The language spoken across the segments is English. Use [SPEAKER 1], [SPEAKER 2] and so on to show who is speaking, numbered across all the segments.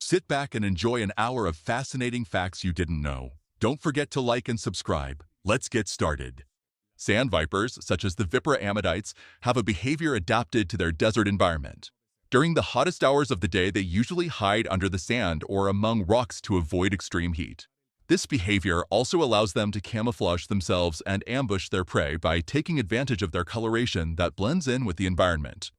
[SPEAKER 1] Sit back and enjoy an hour of fascinating facts you didn't know. Don't forget to like and subscribe. Let's get started. Sand vipers, such as the Vipera amidites, have a behavior adapted to their desert environment. During the hottest hours of the day, they usually hide under the sand or among rocks to avoid extreme heat. This behavior also allows them to camouflage themselves and ambush their prey by taking advantage of their coloration that blends in with the environment.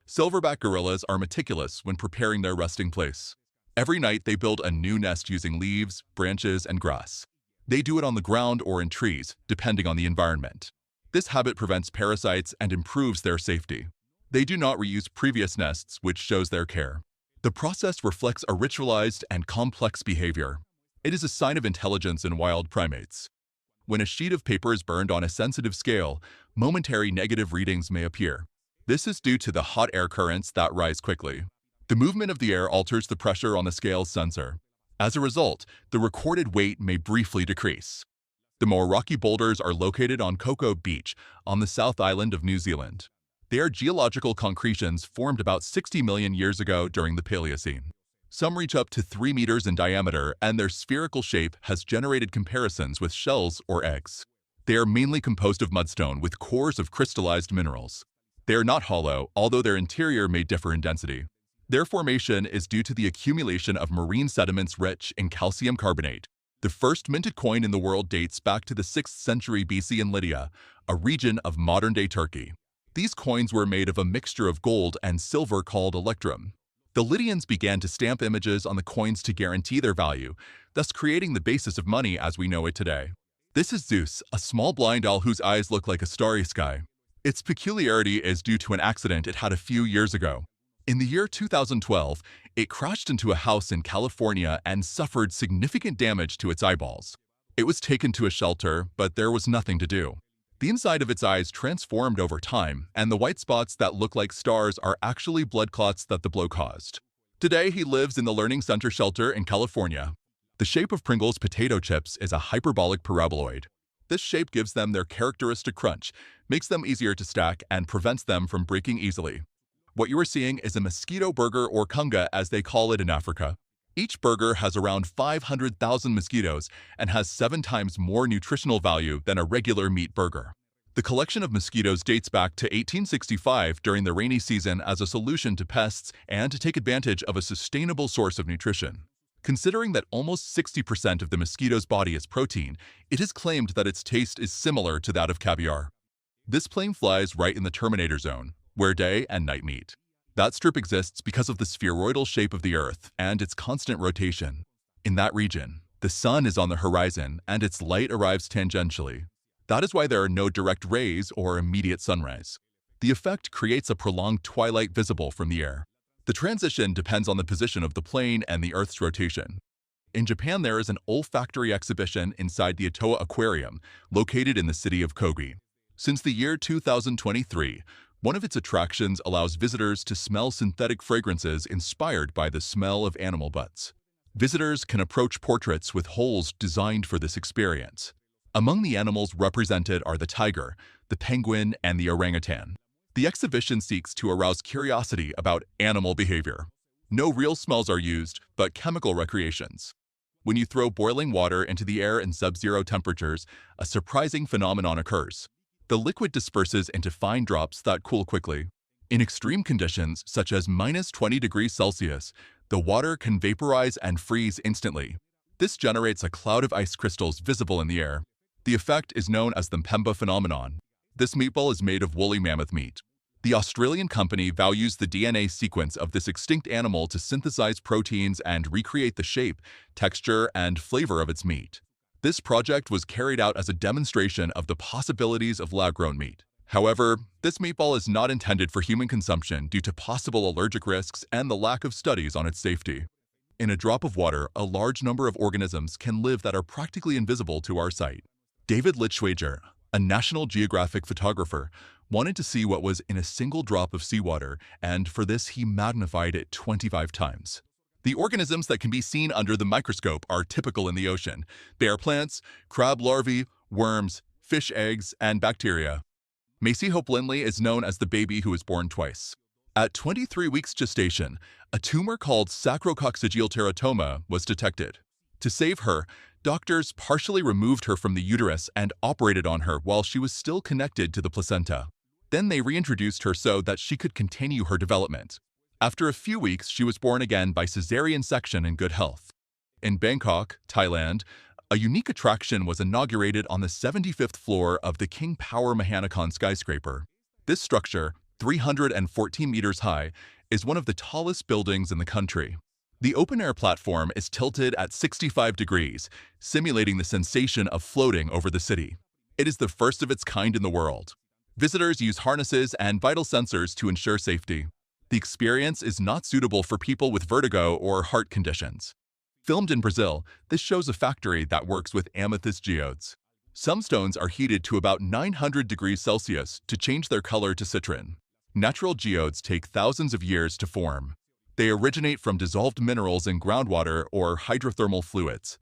[SPEAKER 1] Silverback gorillas are meticulous when preparing their resting place. Every night they build a new nest using leaves, branches, and grass. They do it on the ground or in trees, depending on the environment. This habit prevents parasites and improves their safety. They do not reuse previous nests, which shows their care. The process reflects a ritualized and complex behavior. It is a sign of intelligence in wild primates. When a sheet of paper is burned on a sensitive scale, momentary negative readings may appear. This is due to the hot air currents that rise quickly. The movement of the air alters the pressure on the scale's sensor. As a result, the recorded weight may briefly decrease. The more rocky boulders are located on Cocoa Beach on the South Island of New Zealand. They are geological concretions formed about 60 million years ago during the Paleocene. Some reach up to 3 meters in diameter, and their spherical shape has generated comparisons with shells or eggs. They are mainly composed of mudstone with cores of crystallized minerals. They are not hollow, although their interior may differ in density. Their formation is due to the accumulation of marine sediments rich in calcium carbonate. The first minted coin in the world dates back to the 6th century BC in Lydia, a region of modern-day Turkey. These coins were made of a mixture of gold and silver called electrum. The Lydians began to stamp images on the coins to guarantee their value, thus creating the basis of money as we know it today. This is Zeus, a small blind owl whose eyes look like a starry sky. Its peculiarity is due to an accident it had a few years ago. In the year 2012, it crashed into a house in California and suffered significant damage to its eyeballs. It was taken to a shelter, but there was nothing to do. The inside of its eyes transformed over time, and the white spots that look like stars are actually blood clots that the blow caused. Today, he lives in the Learning Center shelter in California. The shape of Pringles potato chips is a hyperbolic paraboloid. This shape gives them their characteristic crunch, makes them easier to stack, and prevents them from breaking easily. What you are seeing is a mosquito burger, or kunga as they call it in Africa. Each burger has around 500,000 mosquitoes and has 7 times more nutritional value than a regular meat burger. The collection of mosquitoes dates back to 1865 during the rainy season as a solution to pests and to take advantage of a sustainable source of nutrition. Considering that almost 60% of the mosquito's body is protein, it is claimed that its taste is similar to that of caviar. This plane flies right in the Terminator zone, where day and night meet. That strip exists because of the spheroidal shape of the Earth and its constant rotation. In that region, the sun is on the horizon and its light arrives tangentially. That is why there are no direct rays or immediate sunrise. The effect creates a prolonged twilight visible from the air. The transition depends on the position of the plane and the Earth's rotation. In Japan, there is an olfactory exhibition inside the Atoa Aquarium, located in the city of Kogi. Since the year 2023, one of its attractions allows visitors to smell synthetic fragrances inspired by the smell of animal butts. Visitors can approach portraits with holes designed for this experience. Among the animals represented are the tiger, the penguin, and the orangutan. The exhibition seeks to arouse curiosity about animal behavior. No real smells are used, but chemical recreations. When you throw boiling water into the air in sub-zero temperatures, a surprising phenomenon occurs. The liquid disperses into fine drops that cool quickly. In extreme conditions, such as minus 20 degrees Celsius, the water can vaporize and freeze instantly. This generates a cloud of ice crystals visible in the air. The effect is known as the Mpemba phenomenon. This meatball is made of woolly mammoth meat. The Australian company values the DNA sequence of this extinct animal to synthesize proteins and recreate the shape, texture, and flavor of its meat. This project was carried out as a demonstration of the possibilities of lab-grown meat. However, this meatball is not intended for human consumption due to possible allergic risks and the lack of studies on its safety. In a drop of water, a large number of organisms can live that are practically invisible to our sight. David Littschwager, a National Geographic photographer, wanted to see what was in a single drop of seawater, and for this he magnified it 25 times. The organisms that can be seen under the microscope are typical in the ocean: bear plants, crab larvae, worms, fish eggs, and bacteria. Macy Hope Lindley is known as the baby who was born twice. At 23 weeks gestation, a tumor called sacrococcygeal teratoma was detected. To save her, doctors partially removed her from the uterus and operated on her while she was still connected to the placenta. Then they reintroduced her so that she could continue her development. After a few weeks, she was born again by cesarean section in good health. In Bangkok, Thailand, a unique attraction was inaugurated on the 75th floor of the King Power Mahanakhon skyscraper. This structure, 314 meters high, is one of the tallest buildings in the country. The open-air platform is tilted at 65 degrees, simulating the sensation of floating over the city. It is the first of its kind in the world. Visitors use harnesses and vital sensors to ensure safety. The experience is not suitable for people with vertigo or heart conditions. Filmed in Brazil, this shows a factory that works with amethyst geodes. Some stones are heated to about 900 degrees Celsius to change their color to citron. Natural geodes take thousands of years to form. They originate from dissolved minerals in groundwater or hydrothermal fluids.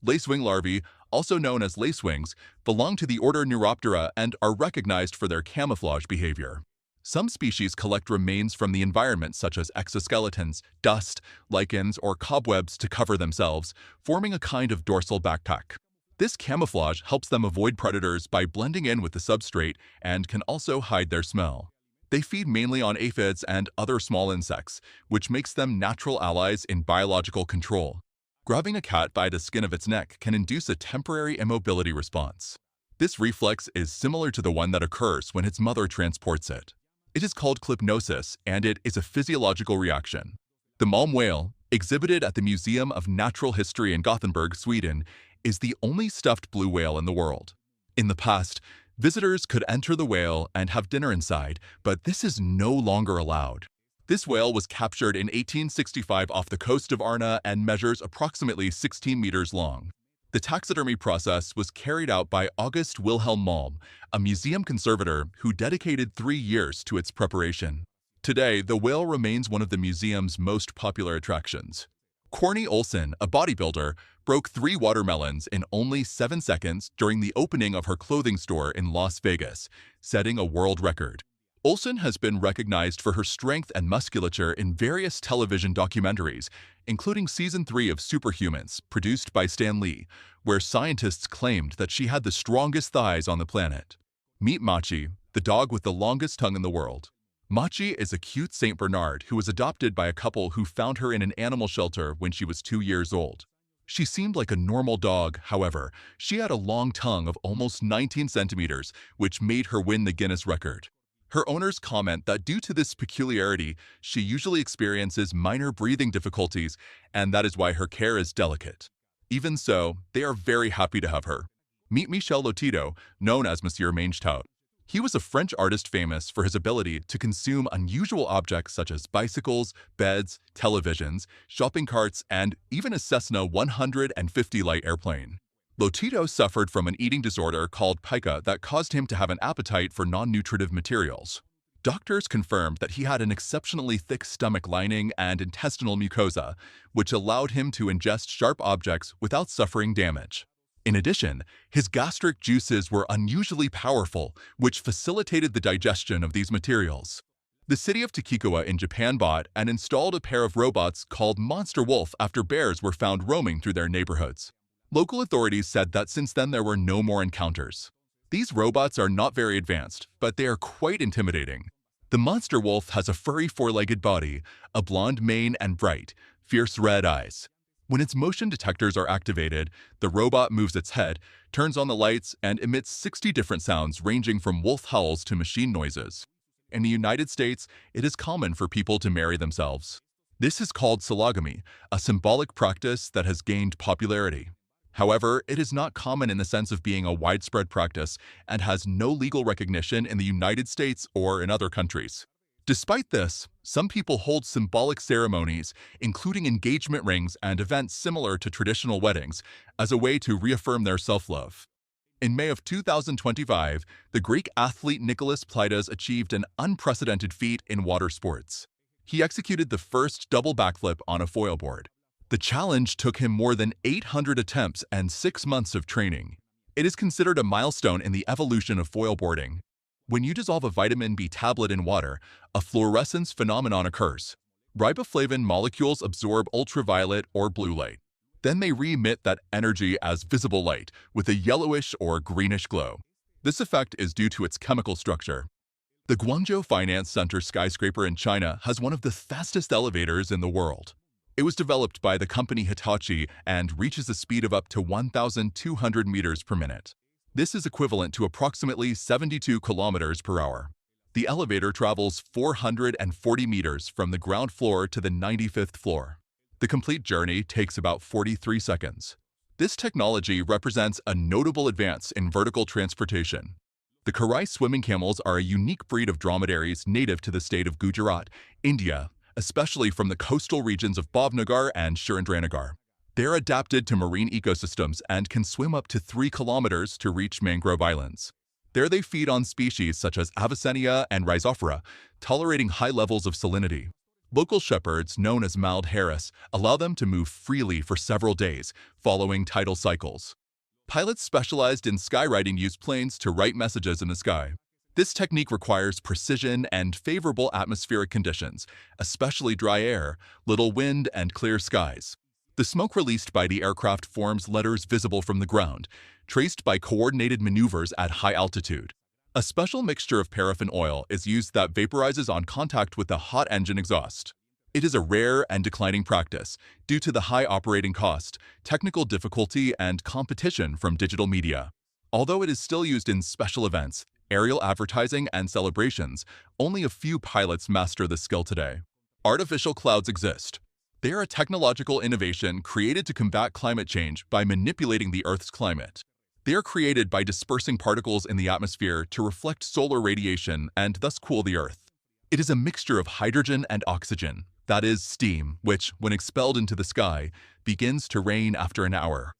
[SPEAKER 1] Lacewing larvae, also known as lacewings, belong to the order Neuroptera and are recognized for their camouflage behavior. Some species collect remains from the environment such as exoskeletons, dust, lichens, or cobwebs to cover themselves, forming a kind of dorsal backpack. This camouflage helps them avoid predators by blending in with the substrate and can also hide their smell. They feed mainly on aphids and other small insects, which makes them natural allies in biological control. Grabbing a cat by the skin of its neck can induce a temporary immobility response. This reflex is similar to the one that occurs when its mother transports it. It is called clipnosis, and it is a physiological reaction. The Malm whale, exhibited at the Museum of Natural History in Gothenburg, Sweden, is the only stuffed blue whale in the world. In the past, visitors could enter the whale and have dinner inside, but this is no longer allowed. This whale was captured in 1865 off the coast of Arna and measures approximately 16 meters long. The taxidermy process was carried out by August Wilhelm Malm, a museum conservator who dedicated 3 years to its preparation. Today, the whale remains one of the museum's most popular attractions. Corny Olsen, a bodybuilder, broke 3 watermelons in only 7 seconds during the opening of her clothing store in Las Vegas, setting a world record. Olsen has been recognized for her strength and musculature in various television documentaries, including Season 3 of Superhumans, produced by Stan Lee, where scientists claimed that she had the strongest thighs on the planet. Meet Machi, the dog with the longest tongue in the world. Machi is a cute Saint Bernard who was adopted by a couple who found her in an animal shelter when she was 2 years old. She seemed like a normal dog, however, she had a long tongue of almost 19 centimeters, which made her win the Guinness record. Her owners comment that due to this peculiarity, she usually experiences minor breathing difficulties, and that is why her care is delicate. Even so, they are very happy to have her. Meet Michel Lotito, known as Monsieur Mange-Tout. He was a French artist famous for his ability to consume unusual objects such as bicycles, beds, televisions, shopping carts, and even a Cessna 150 light airplane. Lotito suffered from an eating disorder called pica that caused him to have an appetite for non-nutritive materials. Doctors confirmed that he had an exceptionally thick stomach lining and intestinal mucosa, which allowed him to ingest sharp objects without suffering damage. In addition, his gastric juices were unusually powerful, which facilitated the digestion of these materials. The city of Takikawa in Japan bought and installed a pair of robots called Monster Wolf after bears were found roaming through their neighborhoods. Local authorities said that since then there were no more encounters. These robots are not very advanced, but they are quite intimidating. The monster wolf has a furry 4-legged body, a blonde mane and bright, fierce red eyes. When its motion detectors are activated, the robot moves its head, turns on the lights, and emits 60 different sounds ranging from wolf howls to machine noises. In the United States, it is common for people to marry themselves. This is called sologamy, a symbolic practice that has gained popularity. However, it is not common in the sense of being a widespread practice and has no legal recognition in the United States or in other countries. Despite this, some people hold symbolic ceremonies, including engagement rings and events similar to traditional weddings, as a way to reaffirm their self-love. In May of 2025, the Greek athlete Nicholas Pleiades achieved an unprecedented feat in water sports. He executed the first double backflip on a foil board. The challenge took him more than 800 attempts and 6 months of training. It is considered a milestone in the evolution of foilboarding. When you dissolve a vitamin B tablet in water, a fluorescence phenomenon occurs. Riboflavin molecules absorb ultraviolet or blue light. Then they re-emit that energy as visible light with a yellowish or greenish glow. This effect is due to its chemical structure. The Guangzhou Finance Center skyscraper in China has one of the fastest elevators in the world. It was developed by the company Hitachi and reaches a speed of up to 1,200 meters per minute. This is equivalent to approximately 72 kilometers per hour. The elevator travels 440 meters from the ground floor to the 95th floor. The complete journey takes about 43 seconds. This technology represents a notable advance in vertical transportation. The Quirks swimming camels are a unique breed of dromedaries native to the state of Gujarat, India, especially from the coastal regions of Bhavnagar and Surendranagar. They're adapted to marine ecosystems and can swim up to 3 kilometers to reach mangrove islands. There they feed on species such as Avicennia and Rhizophora, tolerating high levels of salinity. Local shepherds, known as mild hares, allow them to move freely for several days, following tidal cycles. Pilots specialized in skywriting use planes to write messages in the sky. This technique requires precision and favorable atmospheric conditions, especially dry air, little wind, and clear skies. The smoke released by the aircraft forms letters visible from the ground, traced by coordinated maneuvers at high altitude. A special mixture of paraffin oil is used that vaporizes on contact with the hot engine exhaust. It is a rare and declining practice due to the high operating cost, technical difficulty, and competition from digital media. Although it is still used in special events, aerial advertising, and celebrations, only a few pilots master the skill today. Artificial clouds exist. They are a technological innovation created to combat climate change by manipulating the Earth's climate. They are created by dispersing particles in the atmosphere to reflect solar radiation and thus cool the Earth. It is a mixture of hydrogen and oxygen, that is, steam, which, when expelled into the sky, begins to rain after an hour.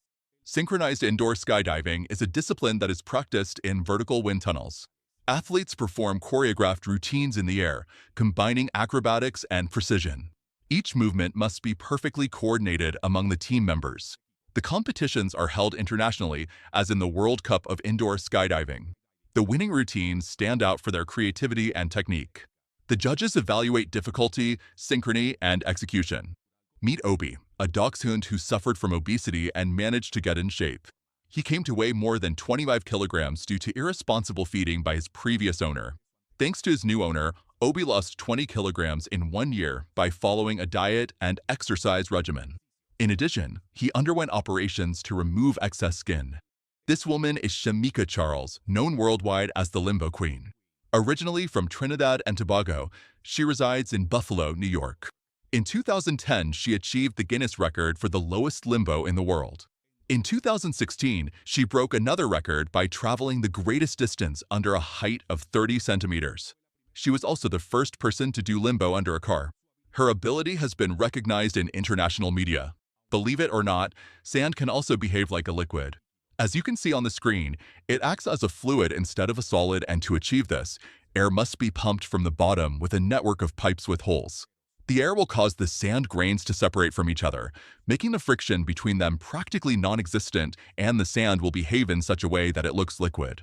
[SPEAKER 1] Synchronized indoor skydiving is a discipline that is practiced in vertical wind tunnels. Athletes perform choreographed routines in the air, combining acrobatics and precision. Each movement must be perfectly coordinated among the team members. The competitions are held internationally, as in the World Cup of Indoor Skydiving. The winning routines stand out for their creativity and technique. The judges evaluate difficulty, synchrony, and execution. Meet Obi, a dachshund who suffered from obesity and managed to get in shape. He came to weigh more than 25 kilograms due to irresponsible feeding by his previous owner. Thanks to his new owner, Obi lost 20 kilograms in 1 year by following a diet and exercise regimen. In addition, he underwent operations to remove excess skin. This woman is Shamika Charles, known worldwide as the Limbo Queen. Originally from Trinidad and Tobago, she resides in Buffalo, New York. In 2010, she achieved the Guinness record for the lowest limbo in the world. In 2016, she broke another record by traveling the greatest distance under a height of 30 centimeters. She was also the first person to do limbo under a car. Her ability has been recognized in international media. Believe it or not, sand can also behave like a liquid. As you can see on the screen, it acts as a fluid instead of a solid, and to achieve this, air must be pumped from the bottom with a network of pipes with holes. The air will cause the sand grains to separate from each other, making the friction between them practically non-existent, and the sand will behave in such a way that it looks liquid.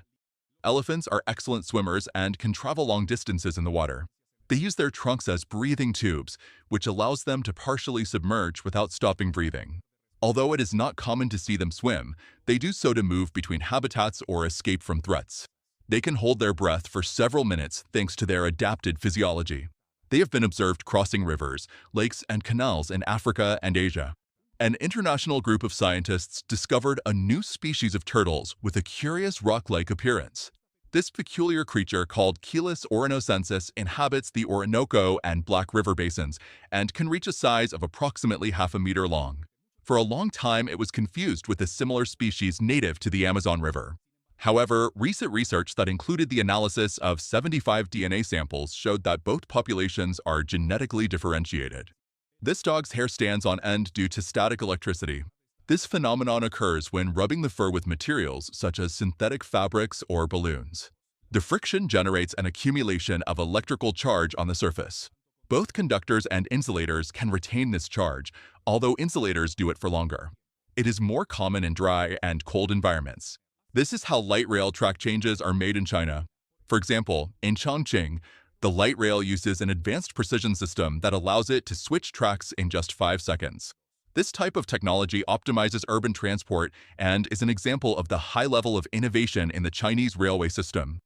[SPEAKER 1] Elephants are excellent swimmers and can travel long distances in the water. They use their trunks as breathing tubes, which allows them to partially submerge without stopping breathing. Although it is not common to see them swim, they do so to move between habitats or escape from threats. They can hold their breath for several minutes thanks to their adapted physiology. They have been observed crossing rivers, lakes, and canals in Africa and Asia. An international group of scientists discovered a new species of turtles with a curious rock-like appearance. This peculiar creature, called Chelis orinocensis, inhabits the Orinoco and Black River basins and can reach a size of approximately half a meter long. For a long time, it was confused with a similar species native to the Amazon River. However, recent research that included the analysis of 75 DNA samples showed that both populations are genetically differentiated. This dog's hair stands on end due to static electricity. This phenomenon occurs when rubbing the fur with materials such as synthetic fabrics or balloons. The friction generates an accumulation of electrical charge on the surface. Both conductors and insulators can retain this charge, although insulators do it for longer. It is more common in dry and cold environments. This is how light rail track changes are made in China. For example, in Chongqing, the light rail uses an advanced precision system that allows it to switch tracks in just 5 seconds. This type of technology optimizes urban transport and is an example of the high level of innovation in the Chinese railway system.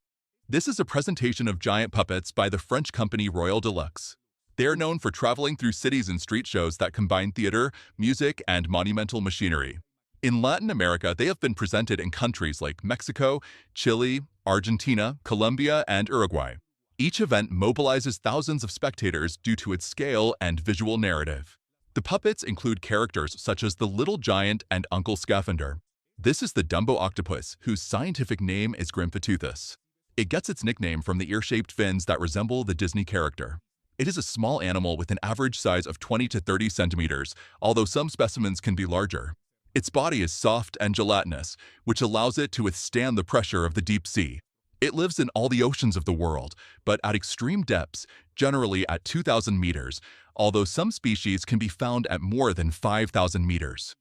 [SPEAKER 1] This is a presentation of giant puppets by the French company Royal Deluxe. They are known for traveling through cities and street shows that combine theater, music, and monumental machinery. In Latin America, they have been presented in countries like Mexico, Chile, Argentina, Colombia, and Uruguay. Each event mobilizes thousands of spectators due to its scale and visual narrative. The puppets include characters such as the Little Giant and Uncle Scaphander. This is the Dumbo octopus, whose scientific name is Grymphotuthis. It gets its nickname from the ear-shaped fins that resemble the Disney character. It is a small animal with an average size of 20 to 30 centimeters, although some specimens can be larger. Its body is soft and gelatinous, which allows it to withstand the pressure of the deep sea. It lives in all the oceans of the world, but at extreme depths, generally at 2,000 meters, although some species can be found at more than 5,000 meters.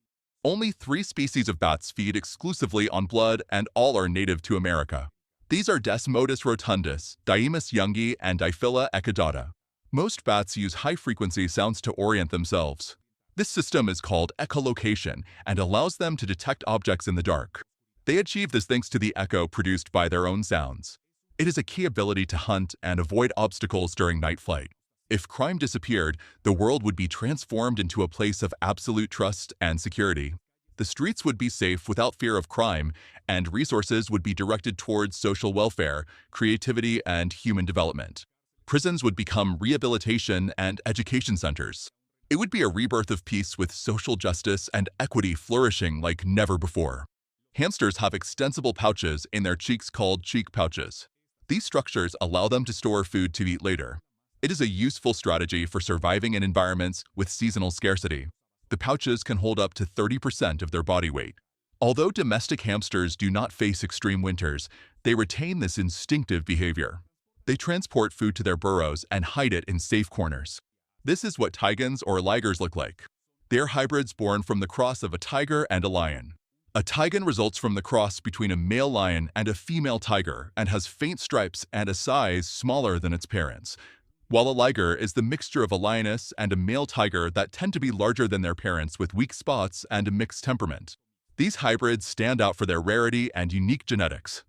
[SPEAKER 1] Only 3 species of bats feed exclusively on blood, and all are native to America. These are Desmodus rotundus, Diomus youngi, and Diphylla echidata. Most bats use high-frequency sounds to orient themselves. This system is called echolocation and allows them to detect objects in the dark. They achieve this thanks to the echo produced by their own sounds. It is a key ability to hunt and avoid obstacles during night flight. If crime disappeared, the world would be transformed into a place of absolute trust and security. The streets would be safe without fear of crime, and resources would be directed towards social welfare, creativity, and human development. Prisons would become rehabilitation and education centers. It would be a rebirth of peace with social justice and equity flourishing like never before. Hamsters have extensible pouches in their cheeks called cheek pouches. These structures allow them to store food to eat later. It is a useful strategy for surviving in environments with seasonal scarcity. The pouches can hold up to 30% of their body weight. Although domestic hamsters do not face extreme winters, they retain this instinctive behavior. They transport food to their burrows and hide it in safe corners. This is what tigans or ligers look like. They are hybrids born from the cross of a tiger and a lion. A tigan results from the cross between a male lion and a female tiger and has faint stripes and a size smaller than its parents, while a liger is the mixture of a lioness and a male tiger that tend to be larger than their parents with weak spots and a mixed temperament. These hybrids stand out for their rarity and unique genetics.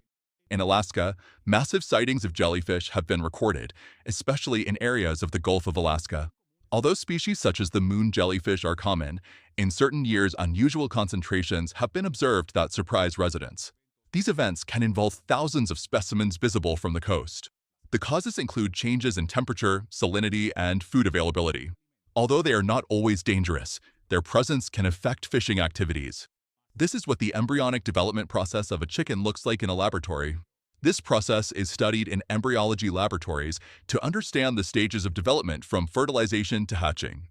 [SPEAKER 1] In Alaska, massive sightings of jellyfish have been recorded, especially in areas of the Gulf of Alaska. Although species such as the moon jellyfish are common, in certain years unusual concentrations have been observed that surprise residents. These events can involve thousands of specimens visible from the coast. The causes include changes in temperature, salinity, and food availability. Although they are not always dangerous, their presence can affect fishing activities. This is what the embryonic development process of a chicken looks like in a laboratory. This process is studied in embryology laboratories to understand the stages of development from fertilization to hatching.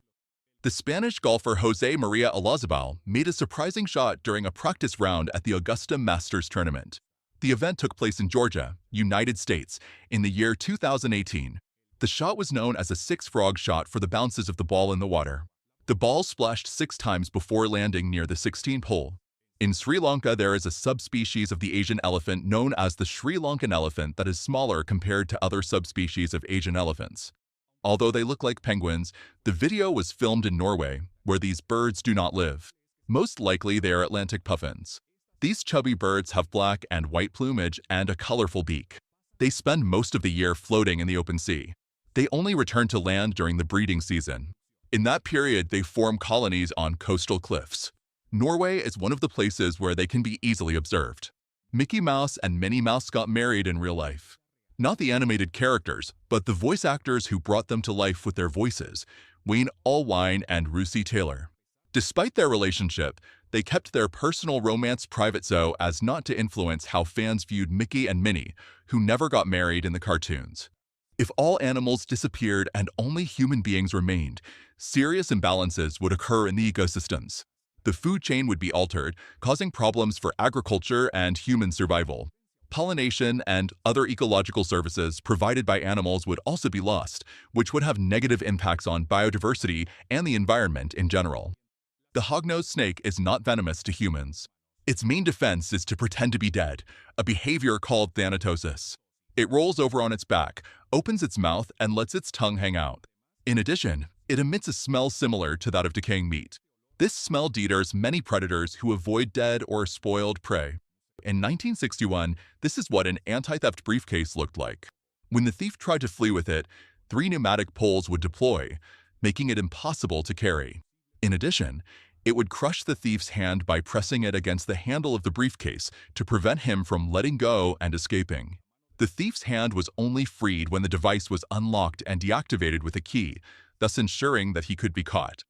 [SPEAKER 1] The Spanish golfer José María Olazabal made a surprising shot during a practice round at the Augusta Masters tournament. The event took place in Georgia, United States, in the year 2018. The shot was known as a six-frog shot for the bounces of the ball in the water. The ball splashed 6 times before landing near the 16th hole. In Sri Lanka, there is a subspecies of the Asian elephant known as the Sri Lankan elephant that is smaller compared to other subspecies of Asian elephants. Although they look like penguins, the video was filmed in Norway, where these birds do not live. Most likely they are Atlantic puffins. These chubby birds have black and white plumage and a colorful beak. They spend most of the year floating in the open sea. They only return to land during the breeding season. In that period, they form colonies on coastal cliffs. Norway is one of the places where they can be easily observed. Mickey Mouse and Minnie Mouse got married in real life. Not the animated characters, but the voice actors who brought them to life with their voices, Wayne Allwine and Russi Taylor. Despite their relationship, they kept their personal romance private so as not to influence how fans viewed Mickey and Minnie, who never got married in the cartoons. If all animals disappeared and only human beings remained, serious imbalances would occur in the ecosystems. The food chain would be altered, causing problems for agriculture and human survival. Pollination and other ecological services provided by animals would also be lost, which would have negative impacts on biodiversity and the environment in general. The hognose snake is not venomous to humans. Its main defense is to pretend to be dead, a behavior called thanatosis. It rolls over on its back, opens its mouth, and lets its tongue hang out. In addition, it emits a smell similar to that of decaying meat. This smell deters many predators who avoid dead or spoiled prey. In 1961, this is what an anti-theft briefcase looked like. When the thief tried to flee with it, 3 pneumatic poles would deploy, making it impossible to carry. In addition, it would crush the thief's hand by pressing it against the handle of the briefcase to prevent him from letting go and escaping. The thief's hand was only freed when the device was unlocked and deactivated with a key, thus ensuring that he could be caught.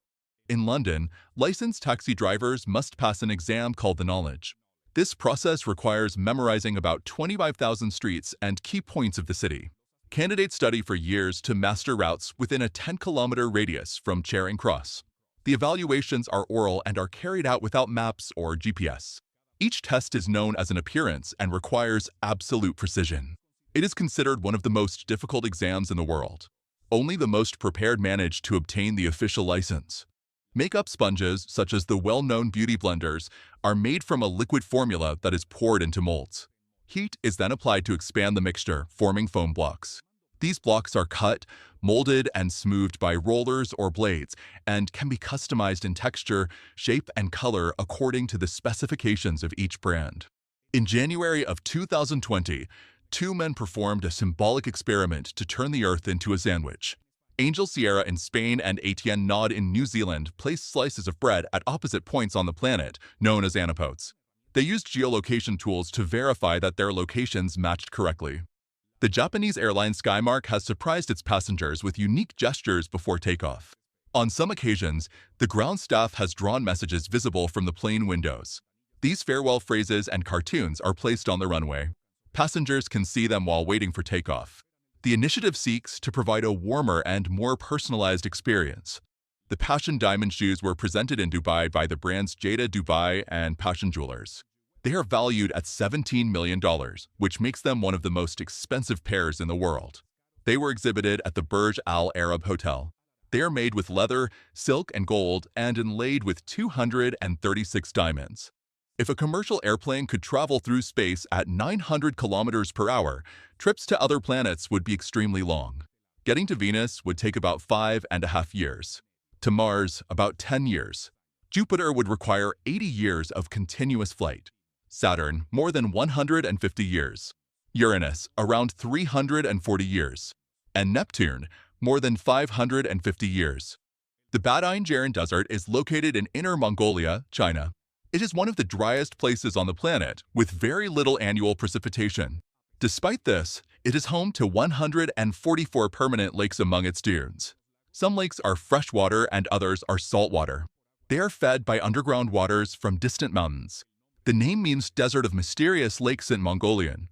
[SPEAKER 1] In London, licensed taxi drivers must pass an exam called the Knowledge. This process requires memorizing about 25,000 streets and key points of the city. Candidates study for years to master routes within a 10-kilometer radius from Charing Cross. The evaluations are oral and are carried out without maps or GPS. Each test is known as an appearance and requires absolute precision. It is considered one of the most difficult exams in the world. Only the most prepared manage to obtain the official license. Makeup sponges, such as the well-known beauty blenders, are made from a liquid formula that is poured into molds. Heat is then applied to expand the mixture, forming foam blocks. These blocks are cut, molded, and smoothed by rollers or blades, and can be customized in texture, shape, and color according to the specifications of each brand. In January of 2020, 2 men performed a symbolic experiment to turn the Earth into a sandwich. Angel Sierra in Spain and Etienne Nod in New Zealand placed slices of bread at opposite points on the planet, known as antipodes. They used geolocation tools to verify that their locations matched correctly. The Japanese airline Skymark has surprised its passengers with unique gestures before takeoff. On some occasions, the ground staff has drawn messages visible from the plane windows. These farewell phrases and cartoons are placed on the runway. Passengers can see them while waiting for takeoff. The initiative seeks to provide a warmer and more personalized experience. The Passion diamond shoes were presented in Dubai by the brands Jada Dubai and Passion Jewelers. They are valued at $17 million, which makes them one of the most expensive pairs in the world. They were exhibited at the Burj Al Arab Hotel. They are made with leather, silk, and gold, and inlaid with 236 diamonds. If a commercial airplane could travel through space at 900 kilometers per hour, trips to other planets would be extremely long. Getting to Venus would take about 5.5 years. To Mars, about 10 years. Jupiter would require 80 years of continuous flight. Saturn, more than 150 years. Uranus, around 340 years. And Neptune, more than 550 years. The Badain Jaran Desert is located in Inner Mongolia, China. It is one of the driest places on the planet, with very little annual precipitation. Despite this, it is home to 144 permanent lakes among its dunes. Some lakes are freshwater and others are saltwater. They are fed by underground waters from distant mountains. The name means Desert of Mysterious Lakes in Mongolian.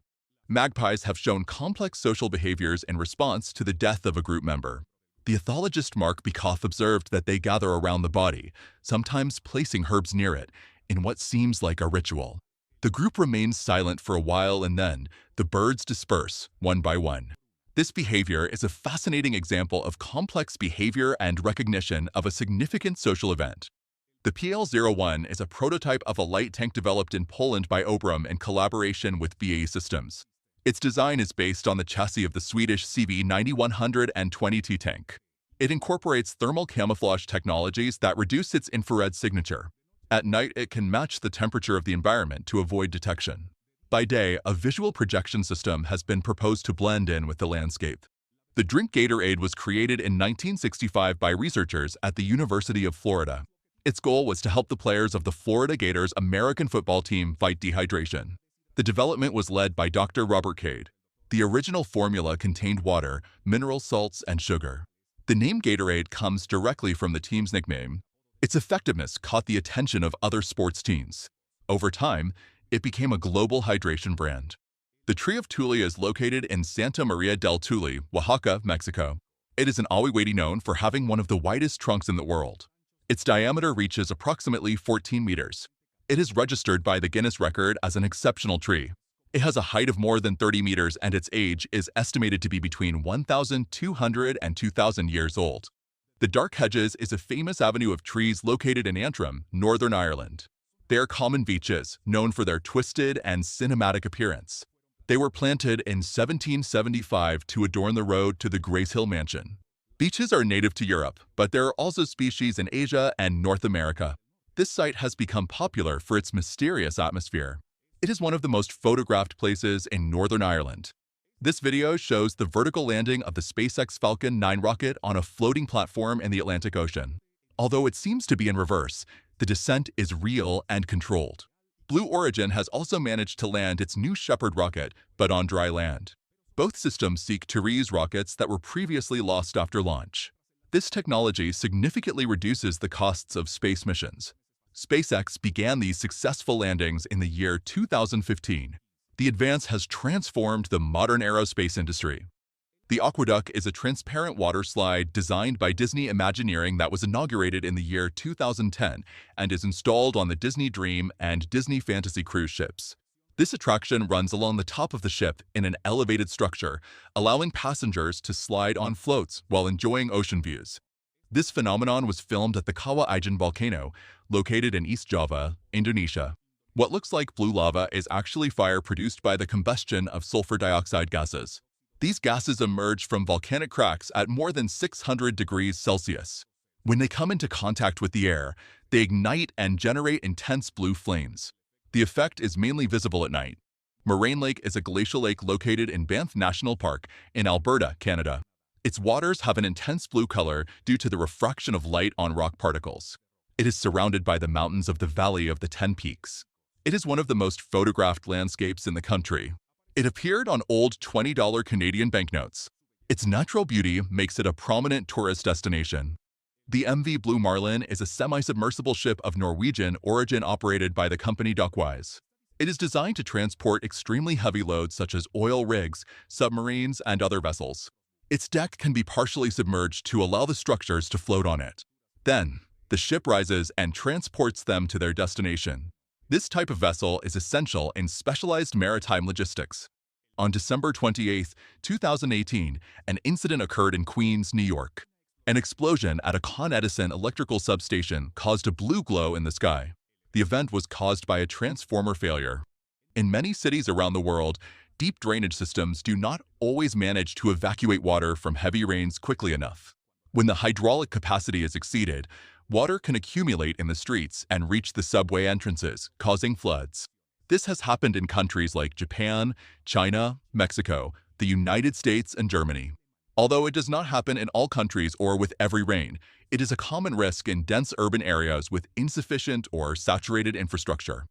[SPEAKER 1] Magpies have shown complex social behaviors in response to the death of a group member. The ethologist Mark Bekoff observed that they gather around the body, sometimes placing herbs near it, in what seems like a ritual. The group remains silent for a while and then the birds disperse, one by one. This behavior is a fascinating example of complex behavior and recognition of a significant social event. The PL-01 is a prototype of a light tank developed in Poland by Obram in collaboration with BAE Systems. Its design is based on the chassis of the Swedish CV-9120T tank. It incorporates thermal camouflage technologies that reduce its infrared signature. At night, it can match the temperature of the environment to avoid detection. By day, a visual projection system has been proposed to blend in with the landscape. The drink Gatorade was created in 1965 by researchers at the University of Florida. Its goal was to help the players of the Florida Gators American football team fight dehydration. The development was led by Dr. Robert Cade. The original formula contained water, mineral salts, and sugar. The name Gatorade comes directly from the team's nickname. Its effectiveness caught the attention of other sports teams. Over time, it became a global hydration brand. The Tree of Tule is located in Santa Maria del Tule, Oaxaca, Mexico. It is an ahuehuete known for having one of the widest trunks in the world. Its diameter reaches approximately 14 meters. It is registered by the Guinness record as an exceptional tree. It has a height of more than 30 meters and its age is estimated to be between 1,200 and 2,000 years old. The Dark Hedges is a famous avenue of trees located in Antrim, Northern Ireland. They are common beeches, known for their twisted and cinematic appearance. They were planted in 1775 to adorn the road to the Grace Hill Mansion. Beeches are native to Europe, but there are also species in Asia and North America. This site has become popular for its mysterious atmosphere. It is one of the most photographed places in Northern Ireland. This video shows the vertical landing of the SpaceX Falcon 9 rocket on a floating platform in the Atlantic Ocean. Although it seems to be in reverse, the descent is real and controlled. Blue Origin has also managed to land its New Shepard rocket, but on dry land. Both systems seek to reuse rockets that were previously lost after launch. This technology significantly reduces the costs of space missions. SpaceX began these successful landings in the year 2015. The advance has transformed the modern aerospace industry. The Aqueduct is a transparent water slide designed by Disney Imagineering that was inaugurated in the year 2010 and is installed on the Disney Dream and Disney Fantasy cruise ships. This attraction runs along the top of the ship in an elevated structure, allowing passengers to slide on floats while enjoying ocean views. This phenomenon was filmed at the Kawah Ijen volcano, located in East Java, Indonesia. What looks like blue lava is actually fire produced by the combustion of sulfur dioxide gases. These gases emerge from volcanic cracks at more than 600 degrees Celsius. When they come into contact with the air, they ignite and generate intense blue flames. The effect is mainly visible at night. Moraine Lake is a glacial lake located in Banff National Park in Alberta, Canada. Its waters have an intense blue color due to the refraction of light on rock particles. It is surrounded by the mountains of the Valley of the Ten Peaks. It is one of the most photographed landscapes in the country. It appeared on old $20 Canadian banknotes. Its natural beauty makes it a prominent tourist destination. The MV Blue Marlin is a semi-submersible ship of Norwegian origin operated by the company Dockwise. It is designed to transport extremely heavy loads such as oil rigs, submarines, and other vessels. Its deck can be partially submerged to allow the structures to float on it. Then, the ship rises and transports them to their destination. This type of vessel is essential in specialized maritime logistics. On December 28, 2018, an incident occurred in Queens, New York. An explosion at a Con Edison electrical substation caused a blue glow in the sky. The event was caused by a transformer failure. In many cities around the world, deep drainage systems do not always manage to evacuate water from heavy rains quickly enough. When the hydraulic capacity is exceeded, water can accumulate in the streets and reach the subway entrances, causing floods. This has happened in countries like Japan, China, Mexico, the United States, and Germany. Although it does not happen in all countries or with every rain, it is a common risk in dense urban areas with insufficient or saturated infrastructure.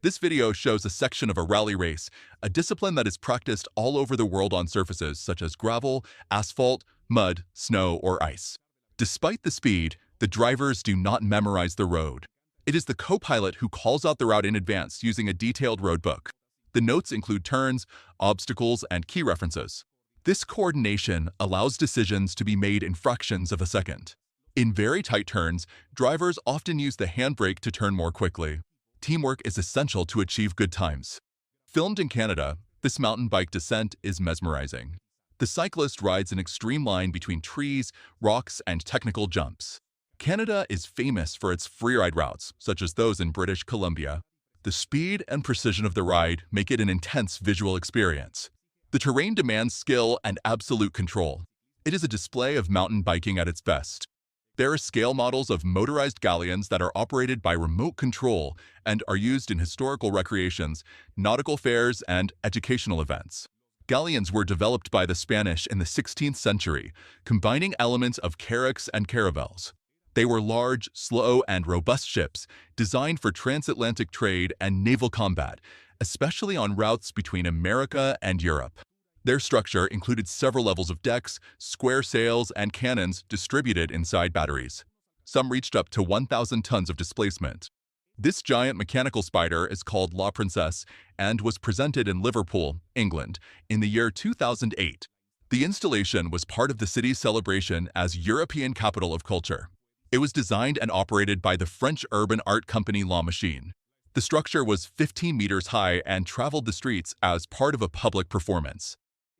[SPEAKER 1] This video shows a section of a rally race, a discipline that is practiced all over the world on surfaces such as gravel, asphalt, mud, snow, or ice. Despite the speed, the drivers do not memorize the road. It is the co-pilot who calls out the route in advance using a detailed road book. The notes include turns, obstacles, and key references. This coordination allows decisions to be made in fractions of a second. In very tight turns, drivers often use the handbrake to turn more quickly. Teamwork is essential to achieve good times. Filmed in Canada, this mountain bike descent is mesmerizing. The cyclist rides an extreme line between trees, rocks, and technical jumps. Canada is famous for its freeride routes, such as those in British Columbia. The speed and precision of the ride make it an intense visual experience. The terrain demands skill and absolute control. It is a display of mountain biking at its best. There are scale models of motorized galleons that are operated by remote control and are used in historical recreations, nautical fairs, and educational events. Galleons were developed by the Spanish in the 16th century, combining elements of carracks and caravels. They were large, slow, and robust ships designed for transatlantic trade and naval combat, especially on routes between America and Europe. Their structure included several levels of decks, square sails, and cannons distributed inside batteries. Some reached up to 1,000 tons of displacement. This giant mechanical spider is called La Princesse and was presented in Liverpool, England, in the year 2008. The installation was part of the city's celebration as European Capital of Culture. It was designed and operated by the French urban art company La Machine. The structure was 15 meters high and traveled the streets as part of a public performance.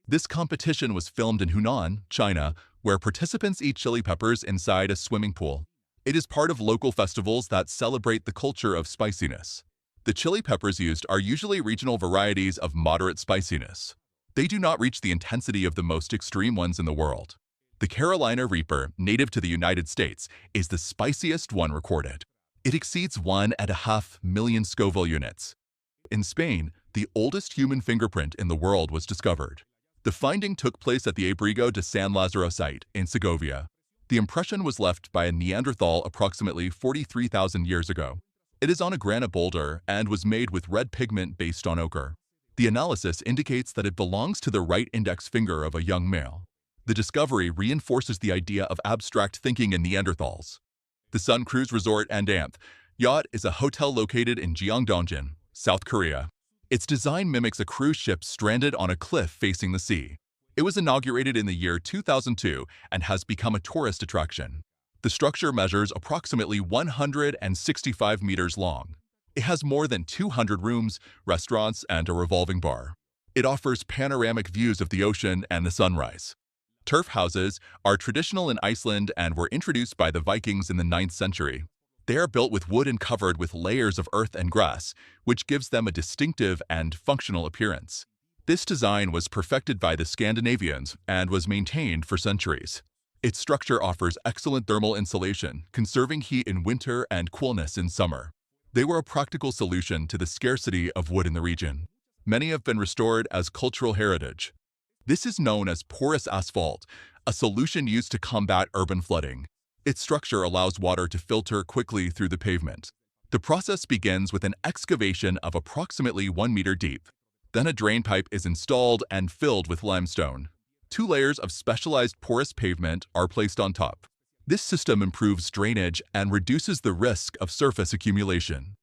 [SPEAKER 1] This competition was filmed in Hunan, China, where participants eat chili peppers inside a swimming pool. It is part of local festivals that celebrate the culture of spiciness. The chili peppers used are usually regional varieties of moderate spiciness. They do not reach the intensity of the most extreme ones in the world. The Carolina Reaper, native to the United States, is the spiciest one recorded. It exceeds 1.5 million Scoville units. In Spain, the oldest human fingerprint in the world was discovered. The finding took place at the Abrigo de San Lázaro site in Segovia. The impression was left by a Neanderthal approximately 43,000 years ago. It is on a granite boulder and was made with red pigment based on ochre. The analysis indicates that it belongs to the right index finger of a young male. The discovery reinforces the idea of abstract thinking in Neanderthals. The Sun Cruise Resort and Yacht is a hotel located in Gyeongdongjin, South Korea. Its design mimics a cruise ship stranded on a cliff facing the sea. It was inaugurated in the year 2002 and has become a tourist attraction. The structure measures approximately 165 meters long. It has more than 200 rooms, restaurants, and a revolving bar. It offers panoramic views of the ocean and the sunrise. Turf houses are traditional in Iceland and were introduced by the Vikings in the 9th century. They are built with wood and covered with layers of earth and grass, which gives them a distinctive and functional appearance. This design was perfected by the Scandinavians and was maintained for centuries. Its structure offers excellent thermal insulation, conserving heat in winter and coolness in summer. They were a practical solution to the scarcity of wood in the region. Many have been restored as cultural heritage. This is known as porous asphalt, a solution used to combat urban flooding. Its structure allows water to filter quickly through the pavement. The process begins with an excavation of approximately 1 meter deep. Then a drain pipe is installed and filled with limestone. 2 layers of specialized porous pavement are placed on top. This system improves drainage and reduces the risk of surface accumulation.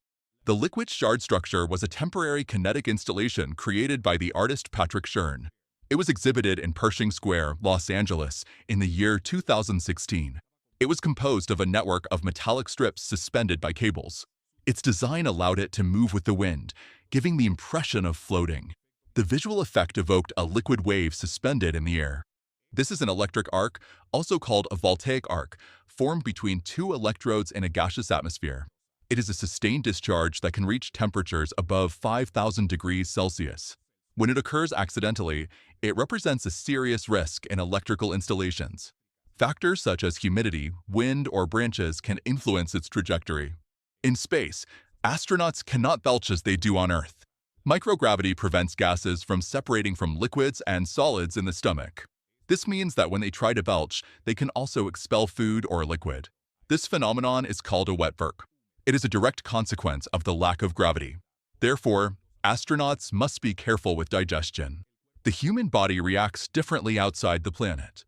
[SPEAKER 1] The liquid shard structure was a temporary kinetic installation created by the artist Patrick Schern. It was exhibited in Pershing Square, Los Angeles, in the year 2016. It was composed of a network of metallic strips suspended by cables. Its design allowed it to move with the wind, giving the impression of floating. The visual effect evoked a liquid wave suspended in the air. This is an electric arc, also called a voltaic arc, formed between 2 electrodes in a gaseous atmosphere. It is a sustained discharge that can reach temperatures above 5,000 degrees Celsius. When it occurs accidentally, it represents a serious risk in electrical installations. Factors such as humidity, wind, or branches can influence its trajectory. In space, astronauts cannot belch as they do on Earth. Microgravity prevents gases from separating from liquids and solids in the stomach. This means that when they try to belch, they can also expel food or liquid. This phenomenon is called a wet verk. It is a direct consequence of the lack of gravity. Therefore, astronauts must be careful with digestion. The human body reacts differently outside the planet.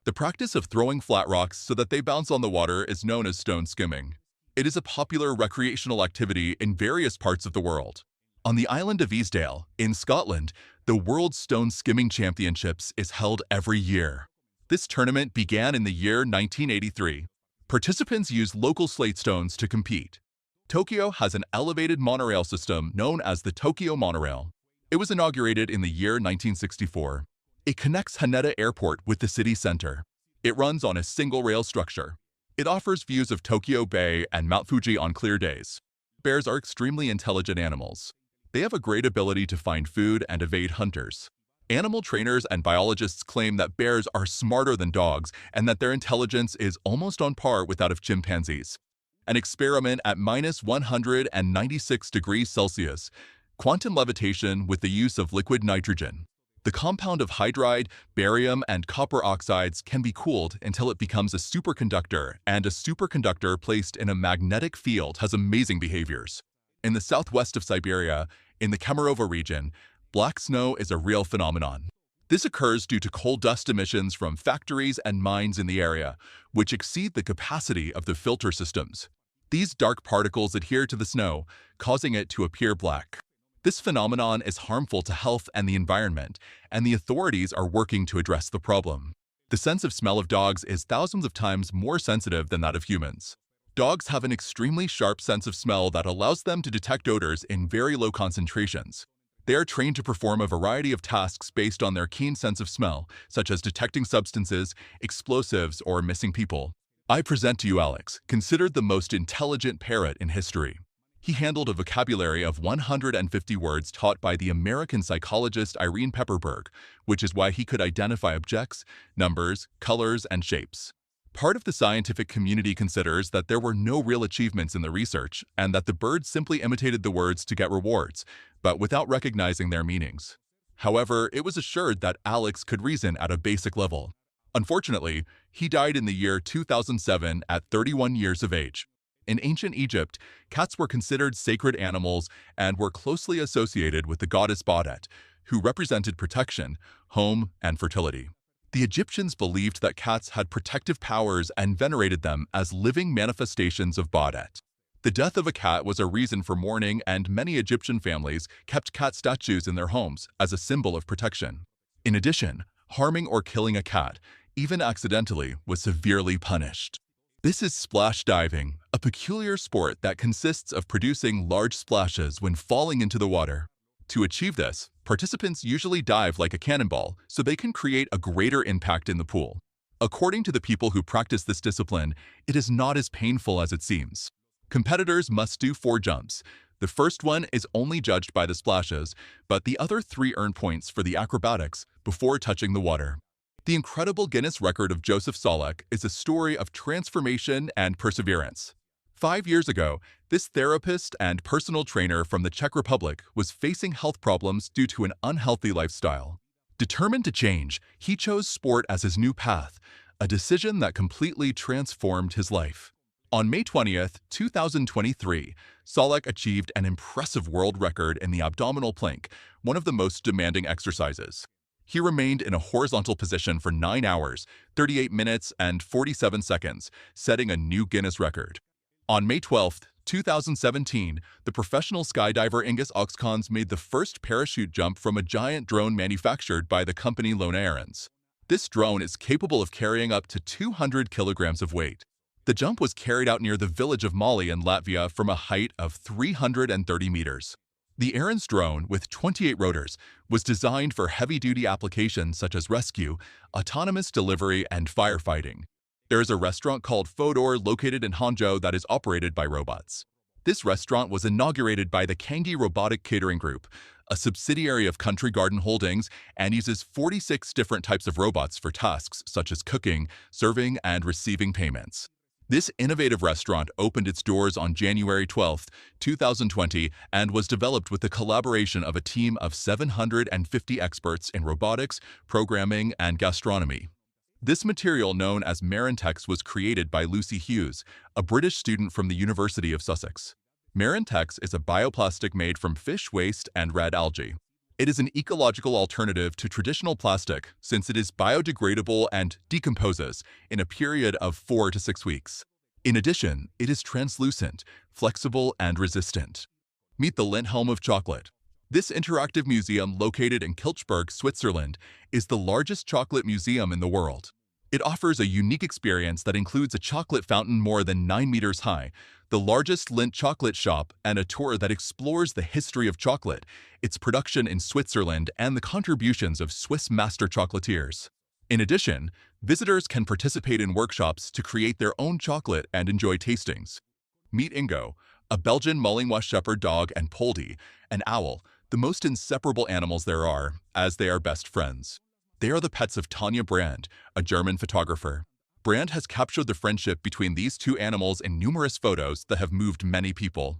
[SPEAKER 1] The practice of throwing flat rocks so that they bounce on the water is known as stone skimming. It is a popular recreational activity in various parts of the world. On the island of Easdale, in Scotland, the World Stone Skimming Championships is held every year. This tournament began in the year 1983. Participants use local slate stones to compete. Tokyo has an elevated monorail system known as the Tokyo Monorail. It was inaugurated in the year 1964. It connects Haneda Airport with the city center. It runs on a single rail structure. It offers views of Tokyo Bay and Mount Fuji on clear days. Bears are extremely intelligent animals. They have a great ability to find food and evade hunters. Animal trainers and biologists claim that bears are smarter than dogs and that their intelligence is almost on par with that of chimpanzees. An experiment at -196 degrees Celsius, quantum levitation with the use of liquid nitrogen. The compound of hydride, barium, and copper oxides can be cooled until it becomes a superconductor, and a superconductor placed in a magnetic field has amazing behaviors. In the southwest of Siberia, in the Kemerovo region, black snow is a real phenomenon. This occurs due to coal dust emissions from factories and mines in the area, which exceed the capacity of the filter systems. These dark particles adhere to the snow, causing it to appear black. This phenomenon is harmful to health and the environment, and the authorities are working to address the problem. The sense of smell of dogs is thousands of times more sensitive than that of humans. Dogs have an extremely sharp sense of smell that allows them to detect odors in very low concentrations. They are trained to perform a variety of tasks based on their keen sense of smell, such as detecting substances, explosives, or missing people. I present to you Alex, considered the most intelligent parrot in history. He handled a vocabulary of 150 words taught by the American psychologist Irene Pepperberg, which is why he could identify objects, numbers, colors, and shapes. Part of the scientific community considers that there were no real achievements in the research and that the bird simply imitated the words to get rewards, but without recognizing their meanings. However, it was assured that Alex could reason at a basic level. Unfortunately, he died in the year 2007 at 31 years of age. In ancient Egypt, cats were considered sacred animals and were closely associated with the goddess Baudet, who represented protection, home, and fertility. The Egyptians believed that cats had protective powers and venerated them as living manifestations of Baudet. The death of a cat was a reason for mourning, and many Egyptian families kept cat statues in their homes as a symbol of protection. In addition, harming or killing a cat, even accidentally, was severely punished. This is splash diving, a peculiar sport that consists of producing large splashes when falling into the water. To achieve this, participants usually dive like a cannonball so they can create a greater impact in the pool. According to the people who practice this discipline, it is not as painful as it seems. Competitors must do 4 jumps. The first one is only judged by the splashes, but the other 3 earn points for the acrobatics before touching the water. The incredible Guinness record of Joseph Solek is a story of transformation and perseverance. 5 years ago, this therapist and personal trainer from the Czech Republic was facing health problems due to an unhealthy lifestyle. Determined to change, he chose sport as his new path, a decision that completely transformed his life. On May 20th, 2023, Solek achieved an impressive world record in the abdominal plank, one of the most demanding exercises. He remained in a horizontal position for 9 hours, 38 minutes, and 47 seconds, setting a new Guinness record. On May 12, 2017, the professional skydiver Ingus Oxcons made the first parachute jump from a giant drone manufactured by the company Lona Airons. This drone is capable of carrying up to 200 kilograms of weight. The jump was carried out near the village of Mali in Latvia from a height of 330 meters. The Airons drone, with 28 rotors, was designed for heavy-duty applications such as rescue, autonomous delivery, and firefighting. There is a restaurant called Fodor located in Hangzhou that is operated by robots. This restaurant was inaugurated by the Kangi Robotic Catering Group, a subsidiary of Country Garden Holdings, and uses 46 different types of robots for tasks such as cooking, serving, and receiving payments. This innovative restaurant opened its doors on January 12, 2020, and was developed with the collaboration of a team of 750 experts in robotics, programming, and gastronomy. This material, known as Marintex, was created by Lucy Hughes, a British student from the University of Sussex. Marintex is a bioplastic made from fish waste and red algae. It is an ecological alternative to traditional plastic since it is biodegradable and decomposes in a period of 4 to 6 weeks. In addition, it is translucent, flexible, and resistant. Meet the Lindholm of chocolate. This interactive museum, located in Kilchberg, Switzerland, is the largest chocolate museum in the world. It offers a unique experience that includes a chocolate fountain more than 9 meters high, the largest Lindt chocolate shop, and a tour that explores the history of chocolate, its production in Switzerland, and the contributions of Swiss master chocolatiers. In addition, visitors can participate in workshops to create their own chocolate and enjoy tastings. Meet Ingo, a Belgian Malinois shepherd dog, and Poldy, an owl, the most inseparable animals there are, as they are best friends. They are the pets of Tanja Brand, a German photographer. Brand has captured the friendship between these two animals in numerous photos that have moved many people.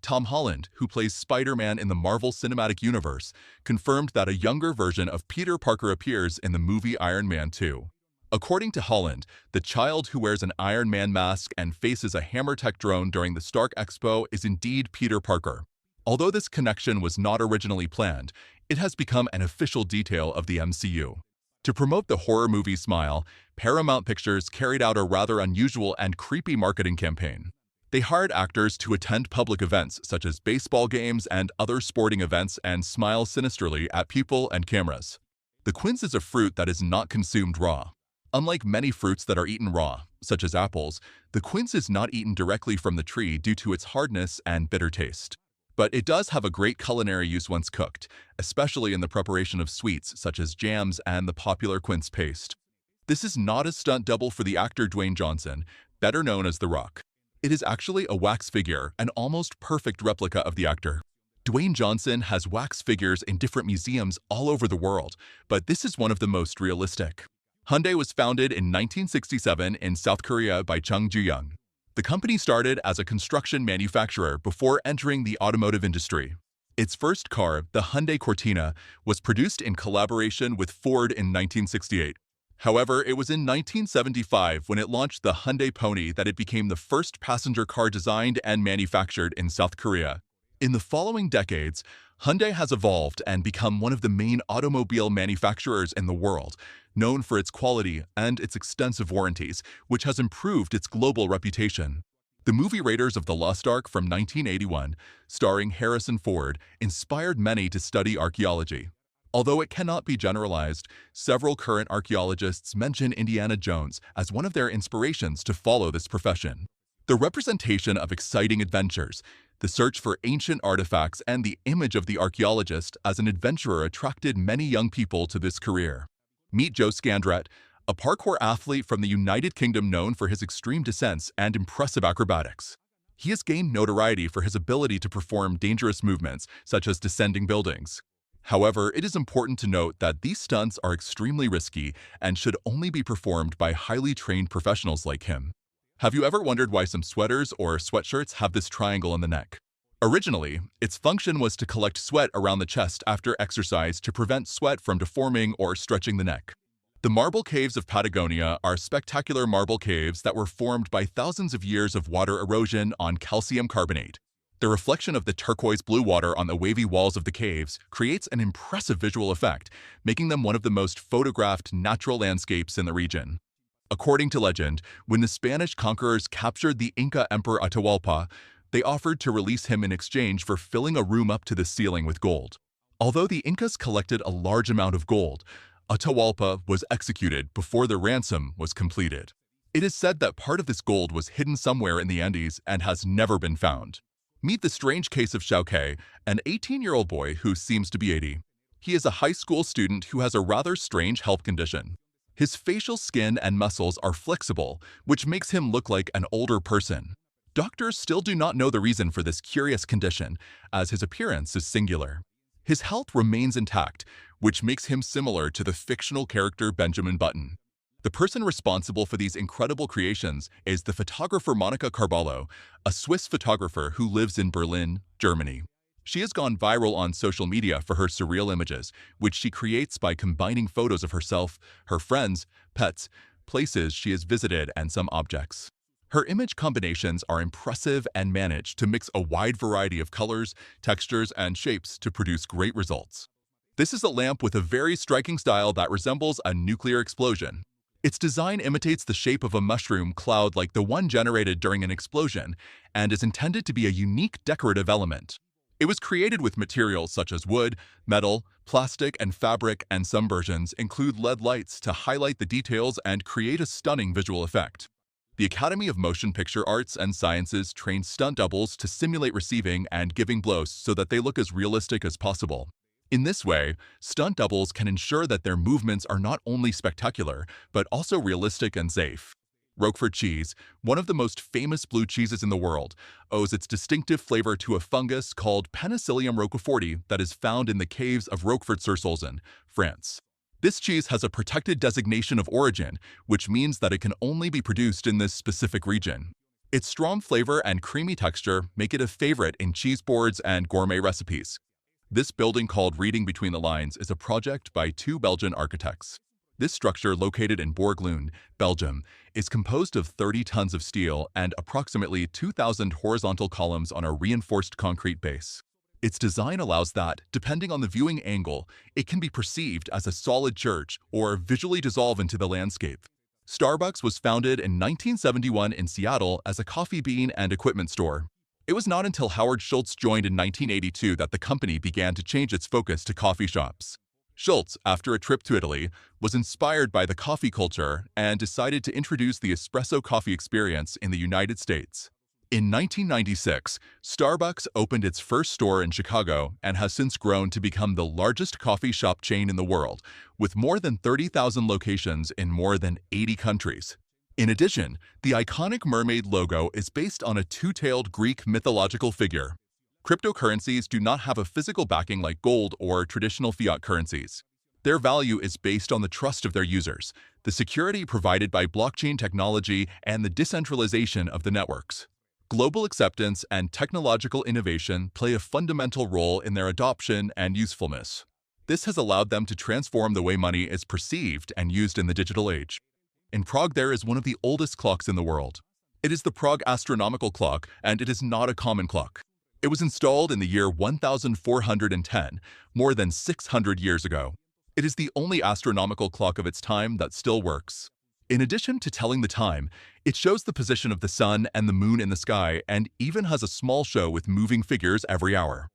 [SPEAKER 1] Tom Holland, who plays Spider-Man in the Marvel Cinematic Universe, confirmed that a younger version of Peter Parker appears in the movie Iron Man 2. According to Holland, the child who wears an Iron Man mask and faces a Hammertech drone during the Stark Expo is indeed Peter Parker. Although this connection was not originally planned, it has become an official detail of the MCU. To promote the horror movie Smile, Paramount Pictures carried out a rather unusual and creepy marketing campaign. They hired actors to attend public events such as baseball games and other sporting events and smile sinisterly at people and cameras. The quince is a fruit that is not consumed raw. Unlike many fruits that are eaten raw, such as apples, the quince is not eaten directly from the tree due to its hardness and bitter taste. But it does have a great culinary use once cooked, especially in the preparation of sweets such as jams and the popular quince paste. This is not a stunt double for the actor Dwayne Johnson, better known as The Rock. It is actually a wax figure, an almost perfect replica of the actor. Dwayne Johnson has wax figures in different museums all over the world, but this is one of the most realistic. Hyundai was founded in 1967 in South Korea by Chung Ju-young. The company started as a construction manufacturer before entering the automotive industry. Its first car, the Hyundai Cortina, was produced in collaboration with Ford in 1968. However, it was in 1975 when it launched the Hyundai Pony that it became the first passenger car designed and manufactured in South Korea. In the following decades, Hyundai has evolved and become one of the main automobile manufacturers in the world, known for its quality and its extensive warranties, which has improved its global reputation. The movie Raiders of the Lost Ark from 1981, starring Harrison Ford, inspired many to study archaeology. Although it cannot be generalized, several current archaeologists mention Indiana Jones as one of their inspirations to follow this profession. The representation of exciting adventures, the search for ancient artifacts, and the image of the archaeologist as an adventurer attracted many young people to this career. Meet Joe Scandrett, a parkour athlete from the United Kingdom known for his extreme descents and impressive acrobatics. He has gained notoriety for his ability to perform dangerous movements, such as descending buildings. However, it is important to note that these stunts are extremely risky and should only be performed by highly trained professionals like him. Have you ever wondered why some sweaters or sweatshirts have this triangle in the neck? Originally, its function was to collect sweat around the chest after exercise to prevent sweat from deforming or stretching the neck. The marble caves of Patagonia are spectacular marble caves that were formed by thousands of years of water erosion on calcium carbonate. The reflection of the turquoise blue water on the wavy walls of the caves creates an impressive visual effect, making them one of the most photographed natural landscapes in the region. According to legend, when the Spanish conquerors captured the Inca Emperor Atahualpa, they offered to release him in exchange for filling a room up to the ceiling with gold. Although the Incas collected a large amount of gold, Atahualpa was executed before the ransom was completed. It is said that part of this gold was hidden somewhere in the Andes and has never been found. Meet the strange case of Xiaoke, an 18-year-old boy who seems to be 80. He is a high school student who has a rather strange health condition. His facial skin and muscles are flexible, which makes him look like an older person. Doctors still do not know the reason for this curious condition, as his appearance is singular. His health remains intact, which makes him similar to the fictional character Benjamin Button. The person responsible for these incredible creations is the photographer Monica Carballo, a Swiss photographer who lives in Berlin, Germany. She has gone viral on social media for her surreal images, which she creates by combining photos of herself, her friends, pets, places she has visited, and some objects. Her image combinations are impressive and manage to mix a wide variety of colors, textures, and shapes to produce great results. This is a lamp with a very striking style that resembles a nuclear explosion. Its design imitates the shape of a mushroom cloud like the one generated during an explosion and is intended to be a unique decorative element. It was created with materials such as wood, metal, plastic, and fabric, and some versions include LED lights to highlight the details and create a stunning visual effect. The Academy of Motion Picture Arts and Sciences trains stunt doubles to simulate receiving and giving blows so that they look as realistic as possible. In this way, stunt doubles can ensure that their movements are not only spectacular, but also realistic and safe. Roquefort cheese, one of the most famous blue cheeses in the world, owes its distinctive flavor to a fungus called Penicillium roqueforti that is found in the caves of Roquefort-sur-Saulzon, France. This cheese has a protected designation of origin, which means that it can only be produced in this specific region. Its strong flavor and creamy texture make it a favorite in cheese boards and gourmet recipes. This building called Reading Between the Lines is a project by two Belgian architects. This structure, located in Bourg-Lune, Belgium, is composed of 30 tons of steel and approximately 2,000 horizontal columns on a reinforced concrete base. Its design allows that, depending on the viewing angle, it can be perceived as a solid church or visually dissolve into the landscape. Starbucks was founded in 1971 in Seattle as a coffee bean and equipment store. It was not until Howard Schultz joined in 1982 that the company began to change its focus to coffee shops. Schultz, after a trip to Italy, was inspired by the coffee culture and decided to introduce the espresso coffee experience in the United States. In 1996, Starbucks opened its first store in Chicago and has since grown to become the largest coffee shop chain in the world, with more than 30,000 locations in more than 80 countries. In addition, the iconic mermaid logo is based on a two-tailed Greek mythological figure. Cryptocurrencies do not have a physical backing like gold or traditional fiat currencies. Their value is based on the trust of their users, the security provided by blockchain technology, and the decentralization of the networks. Global acceptance and technological innovation play a fundamental role in their adoption and usefulness. This has allowed them to transform the way money is perceived and used in the digital age. In Prague, there is one of the oldest clocks in the world. It is the Prague astronomical clock, and it is not a common clock. It was installed in the year 1410, more than 600 years ago. It is the only astronomical clock of its time that still works. In addition to telling the time, it shows the position of the sun and the moon in the sky and even has a small show with moving figures every hour.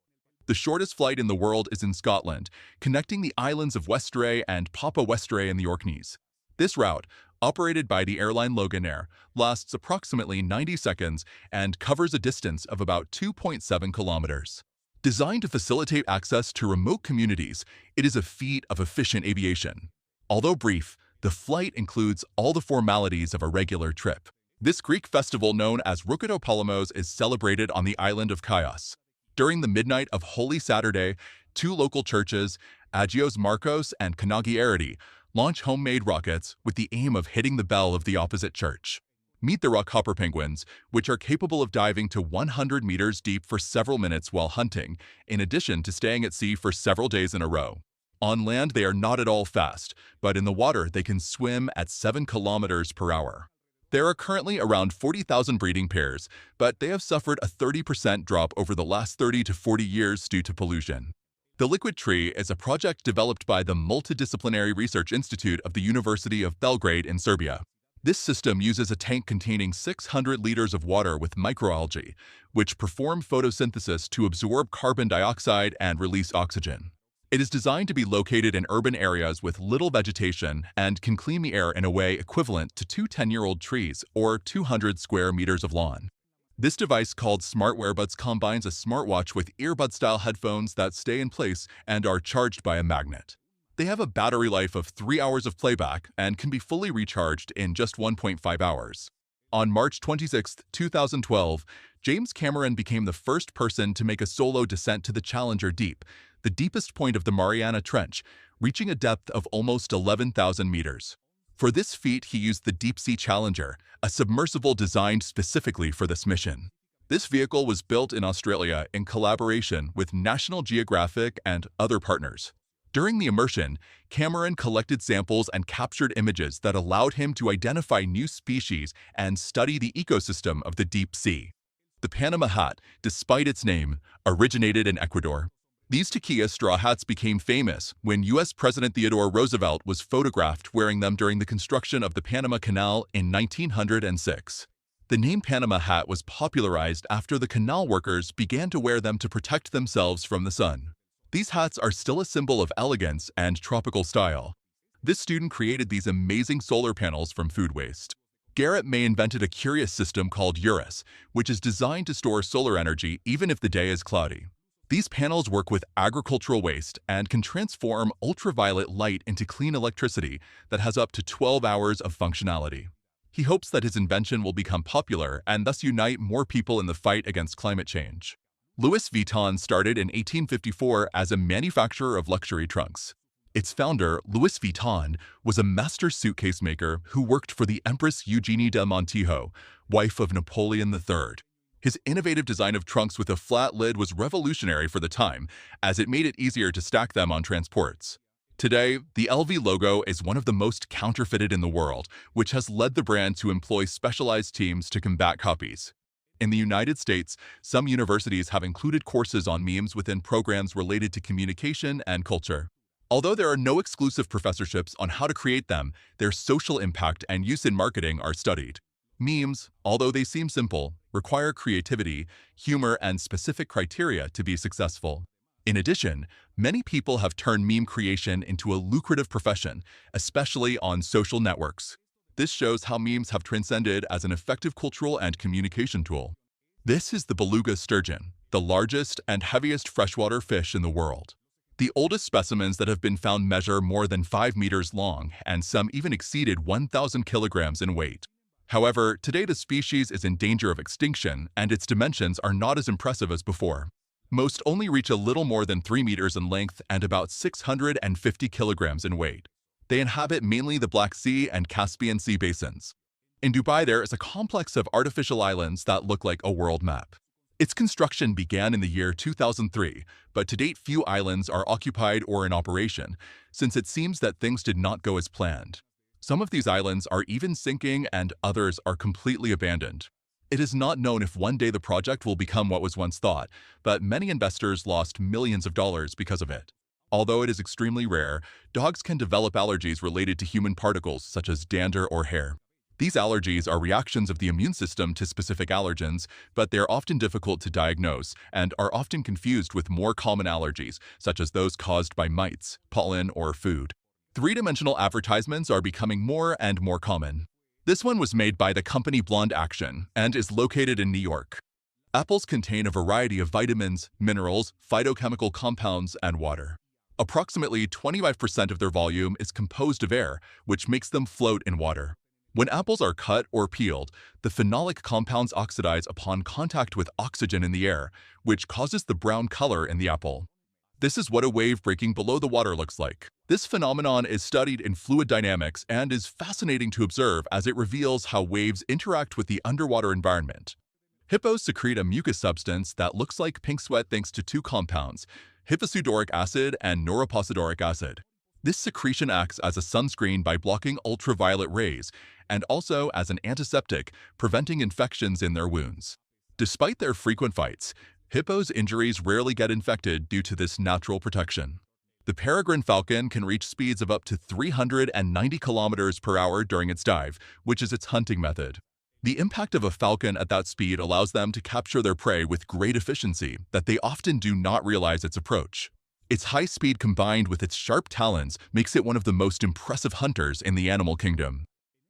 [SPEAKER 1] The shortest flight in the world is in Scotland, connecting the islands of Westray and Papa Westray in the Orkneys. This route, operated by the airline Loganair, lasts approximately 90 seconds and covers a distance of about 2.7 kilometers. Designed to facilitate access to remote communities, it is a feat of efficient aviation. Although brief, the flight includes all the formalities of a regular trip. This Greek festival known as Rokotopolemos is celebrated on the island of Chios. During the midnight of Holy Saturday, two local churches, Agios Markos and Kanagiarity, launch homemade rockets with the aim of hitting the bell of the opposite church. Meet the rockhopper penguins, which are capable of diving to 100 meters deep for several minutes while hunting, in addition to staying at sea for several days in a row. On land, they are not at all fast, but in the water, they can swim at 7 kilometers per hour. There are currently around 40,000 breeding pairs, but they have suffered a 30% drop over the last 30 to 40 years due to pollution. The Liquid Tree is a project developed by the Multidisciplinary Research Institute of the University of Belgrade in Serbia. This system uses a tank containing 600 liters of water with microalgae, which perform photosynthesis to absorb carbon dioxide and release oxygen. It is designed to be located in urban areas with little vegetation and can clean the air in a way equivalent to two 10-year-old trees or 200 square meters of lawn. This device, called Smart Wearbuds, combines a smartwatch with earbud-style headphones that stay in place and are charged by a magnet. They have a battery life of 3 hours of playback and can be fully recharged in just 1.5 hours. On March 26, 2012, James Cameron became the first person to make a solo descent to the Challenger Deep, the deepest point of the Mariana Trench, reaching a depth of almost 11,000 meters. For this feat, he used the Deep Sea Challenger, a submersible designed specifically for this mission. This vehicle was built in Australia in collaboration with National Geographic and other partners. During the immersion, Cameron collected samples and captured images that allowed him to identify new species and study the ecosystem of the deep sea. The Panama hat, despite its name, originated in Ecuador. These tequila straw hats became famous when U.S. President Theodore Roosevelt was photographed wearing them during the construction of the Panama Canal in 1906. The name Panama hat was popularized after the canal workers began to wear them to protect themselves from the sun. These hats are still a symbol of elegance and tropical style. This student created these amazing solar panels from food waste. Garrett May invented a curious system called Eurus, which is designed to store solar energy even if the day is cloudy. These panels work with agricultural waste and can transform ultraviolet light into clean electricity that has up to 12 hours of functionality. He hopes that his invention will become popular and thus unite more people in the fight against climate change. Louis Vuitton started in 1854 as a manufacturer of luxury trunks. Its founder, Louis Vuitton, was a master suitcase maker who worked for the Empress Eugenie de Montijo, wife of Napoleon III. His innovative design of trunks with a flat lid was revolutionary for the time, as it made it easier to stack them on transports. Today, the LV logo is one of the most counterfeited in the world, which has led the brand to employ specialized teams to combat copies. In the United States, some universities have included courses on memes within programs related to communication and culture. Although there are no exclusive professorships on how to create them, their social impact and use in marketing are studied. Memes, although they seem simple, require creativity, humor, and specific criteria to be successful. In addition, many people have turned meme creation into a lucrative profession, especially on social networks. This shows how memes have transcended as an effective cultural and communication tool. This is the beluga sturgeon, the largest and heaviest freshwater fish in the world. The oldest specimens that have been found measure more than 5 meters long, and some even exceeded 1,000 kilograms in weight. However, today the species is in danger of extinction and its dimensions are not as impressive as before. Most only reach a little more than 3 meters in length and about 650 kilograms in weight. They inhabit mainly the Black Sea and Caspian Sea basins. In Dubai, there is a complex of artificial islands that look like a world map. Its construction began in the year 2003, but to date few islands are occupied or in operation, since it seems that things did not go as planned. Some of these islands are even sinking and others are completely abandoned. It is not known if one day the project will become what was once thought, but many investors lost millions of dollars because of it. Although it is extremely rare, dogs can develop allergies related to human particles such as dander or hair. These allergies are reactions of the immune system to specific allergens, but they are often difficult to diagnose and are often confused with more common allergies, such as those caused by mites, pollen, or food. Three-dimensional advertisements are becoming more and more common. This one was made by the company Blonde Action and is located in New York. Apples contain a variety of vitamins, minerals, phytochemical compounds, and water. Approximately 25% of their volume is composed of air, which makes them float in water. When apples are cut or peeled, the phenolic compounds oxidize upon contact with oxygen in the air, which causes the brown color in the apple. This is what a wave breaking below the water looks like. This phenomenon is studied in fluid dynamics and is fascinating to observe as it reveals how waves interact with the underwater environment. Hippos secrete a mucus substance that looks like pink sweat thanks to two compounds, hipposudoric acid and neuroposidoric acid. This secretion acts as a sunscreen by blocking ultraviolet rays and also as an antiseptic, preventing infections in their wounds. Despite their frequent fights, hippos' injuries rarely get infected due to this natural protection. The peregrine falcon can reach speeds of up to 390 kilometers per hour during its dive, which is its hunting method. The impact of a falcon at that speed allows them to capture their prey with great efficiency that they often do not realize its approach. Its high speed combined with its sharp talons makes it one of the most impressive hunters in the animal kingdom.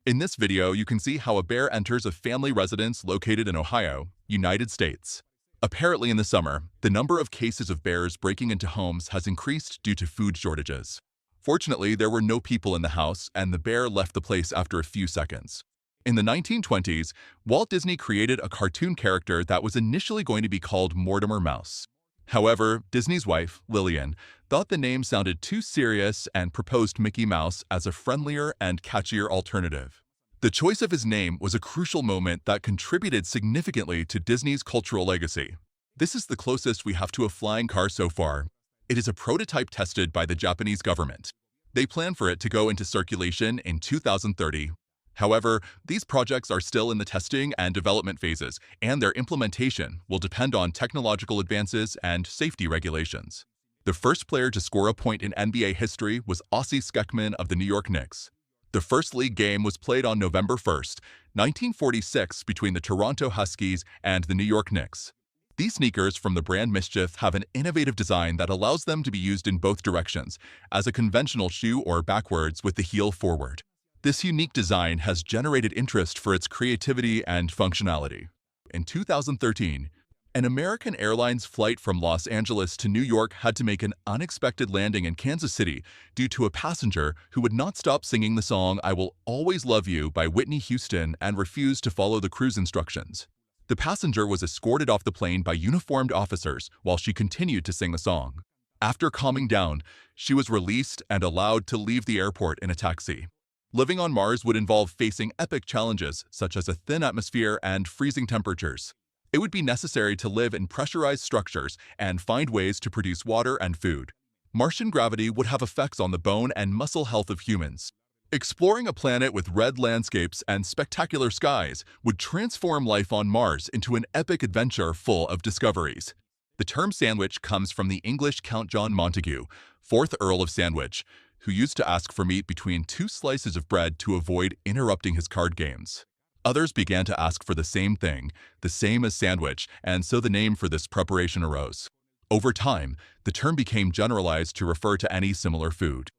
[SPEAKER 1] In this video, you can see how a bear enters a family residence located in Ohio, United States. Apparently in the summer, the number of cases of bears breaking into homes has increased due to food shortages. Fortunately, there were no people in the house and the bear left the place after a few seconds. In the 1920s, Walt Disney created a cartoon character that was initially going to be called Mortimer Mouse. However, Disney's wife, Lillian, thought the name sounded too serious and proposed Mickey Mouse as a friendlier and catchier alternative. The choice of his name was a crucial moment that contributed significantly to Disney's cultural legacy. This is the closest we have to a flying car so far. It is a prototype tested by the Japanese government. They plan for it to go into circulation in 2030. However, these projects are still in the testing and development phases, and their implementation will depend on technological advances and safety regulations. The first player to score a point in NBA history was Ossie Skekman of the New York Knicks. The first league game was played on November 1st, 1946 between the Toronto Huskies and the New York Knicks. These sneakers from the brand Mischief have an innovative design that allows them to be used in both directions, as a conventional shoe or backwards with the heel forward. This unique design has generated interest for its creativity and functionality. In 2013, an American Airlines flight from Los Angeles to New York had to make an unexpected landing in Kansas City due to a passenger who would not stop singing the song "I Will Always Love You" by Whitney Houston and refused to follow the cruise instructions. The passenger was escorted off the plane by uniformed officers while she continued to sing the song. After calming down, she was released and allowed to leave the airport in a taxi. Living on Mars would involve facing epic challenges such as a thin atmosphere and freezing temperatures. It would be necessary to live in pressurized structures and find ways to produce water and food. Martian gravity would have effects on the bone and muscle health of humans. Exploring a planet with red landscapes and spectacular skies would transform life on Mars into an epic adventure full of discoveries. The term sandwich comes from the English Count John Montagu, 4th Earl of Sandwich, who used to ask for meat between two slices of bread to avoid interrupting his card games. Others began to ask for the same thing, the same as sandwich, and so the name for this preparation arose. Over time, the term became generalized to refer to any similar food.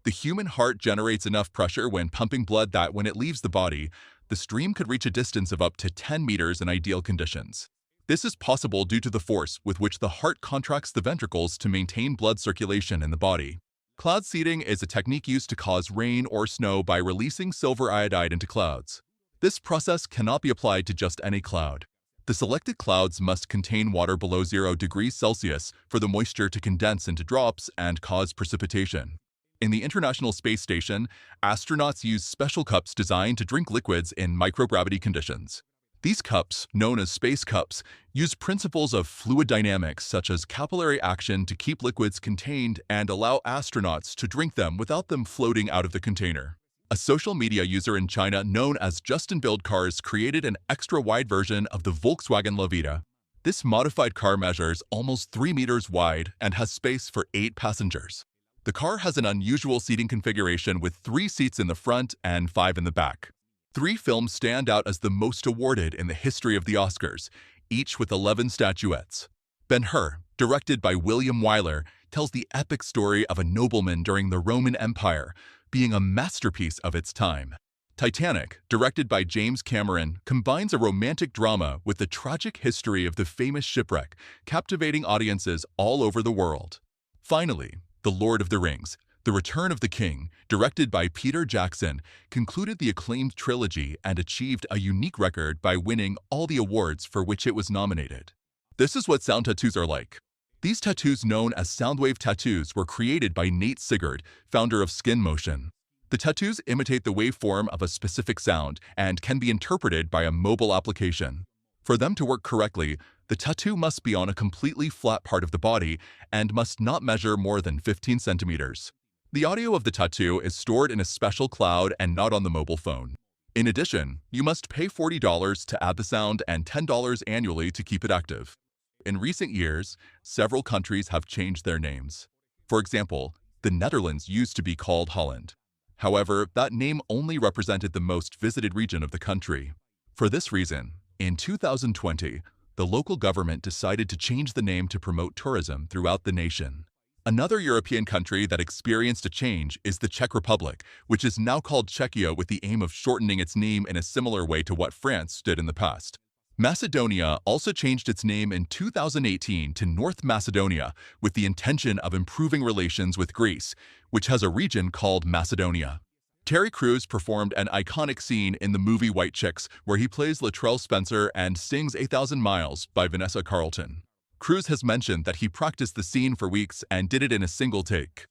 [SPEAKER 1] The human heart generates enough pressure when pumping blood that when it leaves the body, the stream could reach a distance of up to 10 meters in ideal conditions. This is possible due to the force with which the heart contracts the ventricles to maintain blood circulation in the body. Cloud seeding is a technique used to cause rain or snow by releasing silver iodide into clouds. This process cannot be applied to just any cloud. The selected clouds must contain water below 0 degrees Celsius for the moisture to condense into drops and cause precipitation. In the International Space Station, astronauts use special cups designed to drink liquids in microgravity conditions. These cups, known as space cups, use principles of fluid dynamics such as capillary action to keep liquids contained and allow astronauts to drink them without them floating out of the container. A social media user in China known as Justin Build Cars created an extra-wide version of the Volkswagen Levita. This modified car measures almost 3 meters wide and has space for 8 passengers. The car has an unusual seating configuration with 3 seats in the front and 5 in the back. 3 films stand out as the most awarded in the history of the Oscars, each with 11 statuettes. Ben-Hur, directed by William Wyler, tells the epic story of a nobleman during the Roman Empire, being a masterpiece of its time. Titanic, directed by James Cameron, combines a romantic drama with the tragic history of the famous shipwreck, captivating audiences all over the world. Finally, The Lord of the Rings, The Return of the King, directed by Peter Jackson, concluded the acclaimed trilogy and achieved a unique record by winning all the awards for which it was nominated. This is what sound tattoos are like. These tattoos, known as soundwave tattoos, were created by Nate Sigurd, founder of Skin Motion. The tattoos imitate the waveform of a specific sound and can be interpreted by a mobile application. For them to work correctly, the tattoo must be on a completely flat part of the body and must not measure more than 15 centimeters. The audio of the tattoo is stored in a special cloud and not on the mobile phone. In addition, you must pay $40 to add the sound and $10 annually to keep it active. In recent years, several countries have changed their names. For example, the Netherlands used to be called Holland. However, that name only represented the most visited region of the country. For this reason, in 2020, the local government decided to change the name to promote tourism throughout the nation. Another European country that experienced a change is the Czech Republic, which is now called Czechia with the aim of shortening its name in a similar way to what France did in the past. Macedonia also changed its name in 2018 to North Macedonia with the intention of improving relations with Greece, which has a region called Macedonia. Terry Crews performed an iconic scene in the movie White Chicks where he plays Latrell Spencer and sings 8,000 Miles by Vanessa Carlton. Crews has mentioned that he practiced the scene for weeks and did it in a single take.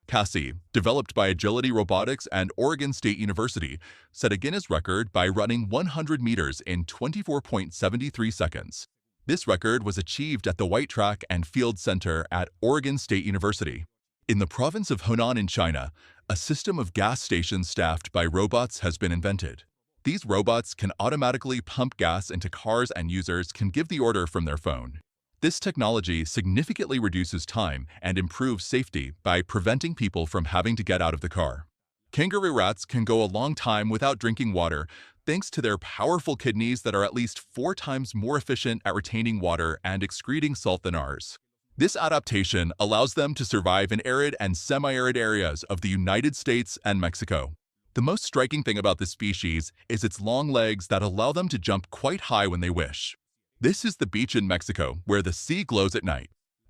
[SPEAKER 1] Cassie, developed by Agility Robotics and Oregon State University, set a Guinness record by running 100 meters in 24.73 seconds. This record was achieved at the White Track and Field Center at Oregon State University. In the province of Hunan in China, a system of gas stations staffed by robots has been invented. These robots can automatically pump gas into cars and users can give the order from their phone. This technology significantly reduces time and improves safety by preventing people from having to get out of the car. Kangaroo rats can go a long time without drinking water thanks to their powerful kidneys that are at least 4 times more efficient at retaining water and excreting salt than ours. This adaptation allows them to survive in arid and semi-arid areas of the United States and Mexico. The most striking thing about this species is its long legs that allow them to jump quite high when they wish. This is the beach in Mexico, where the sea glows at night.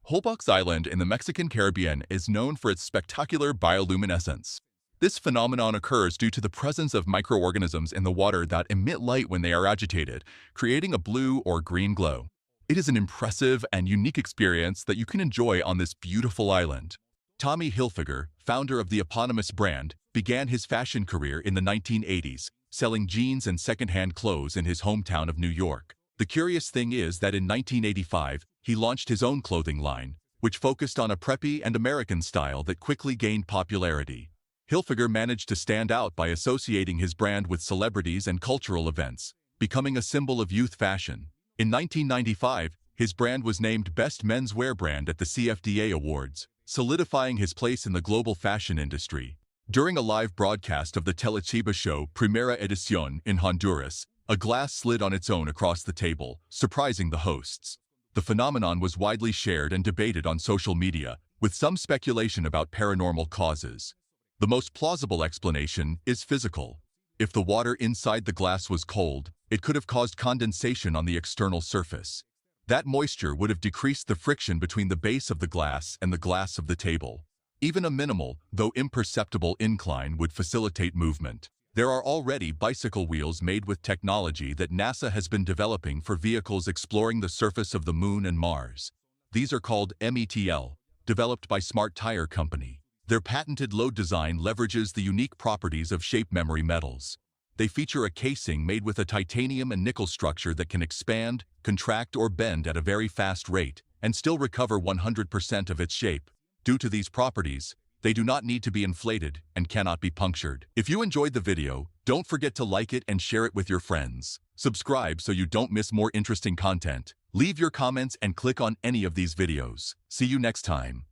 [SPEAKER 1] Holbox Island in the Mexican Caribbean is known for its spectacular bioluminescence. This phenomenon occurs due to the presence of microorganisms in the water that emit light when they are agitated, creating a blue or green glow. It is an impressive and unique experience that you can enjoy on this beautiful island. Tommy Hilfiger, founder of the eponymous brand, began his fashion career in the 1980s, selling jeans and secondhand clothes in his hometown of New York. The curious thing is that in 1985, he launched his own clothing line, which focused on a preppy and American style that quickly gained popularity. Hilfiger managed to stand out by associating his brand with celebrities and cultural events, becoming a symbol of youth fashion. In 1995, his brand was named Best Menswear Brand at the CFDA Awards, solidifying his place in the global fashion industry. During a live broadcast of the Teleciba show Primera Edición in Honduras, a glass slid on its own across the table, surprising the hosts. The phenomenon was widely shared and debated on social media, with some speculation about paranormal causes. The most plausible explanation is physical. If the water inside the glass was cold, it could have caused condensation on the external surface. That moisture would have decreased the friction between the base of the glass and the glass of the table. Even a minimal, though imperceptible incline would facilitate movement. There are already bicycle wheels made with technology that NASA has been developing for vehicles exploring the surface of the Moon and Mars. These are called METL, developed by Smart Tire Company. Their patented load design leverages the unique properties of shape memory metals. They feature a casing made with a titanium and nickel structure that can expand, contract, or bend at a very fast rate and still recover 100% of its shape. Due to these properties, they do not need to be inflated and cannot be punctured. If you enjoyed the video, don't forget to like it and share it with your friends. Subscribe so you don't miss more interesting content. Leave your comments and click on any of these videos. See you next time.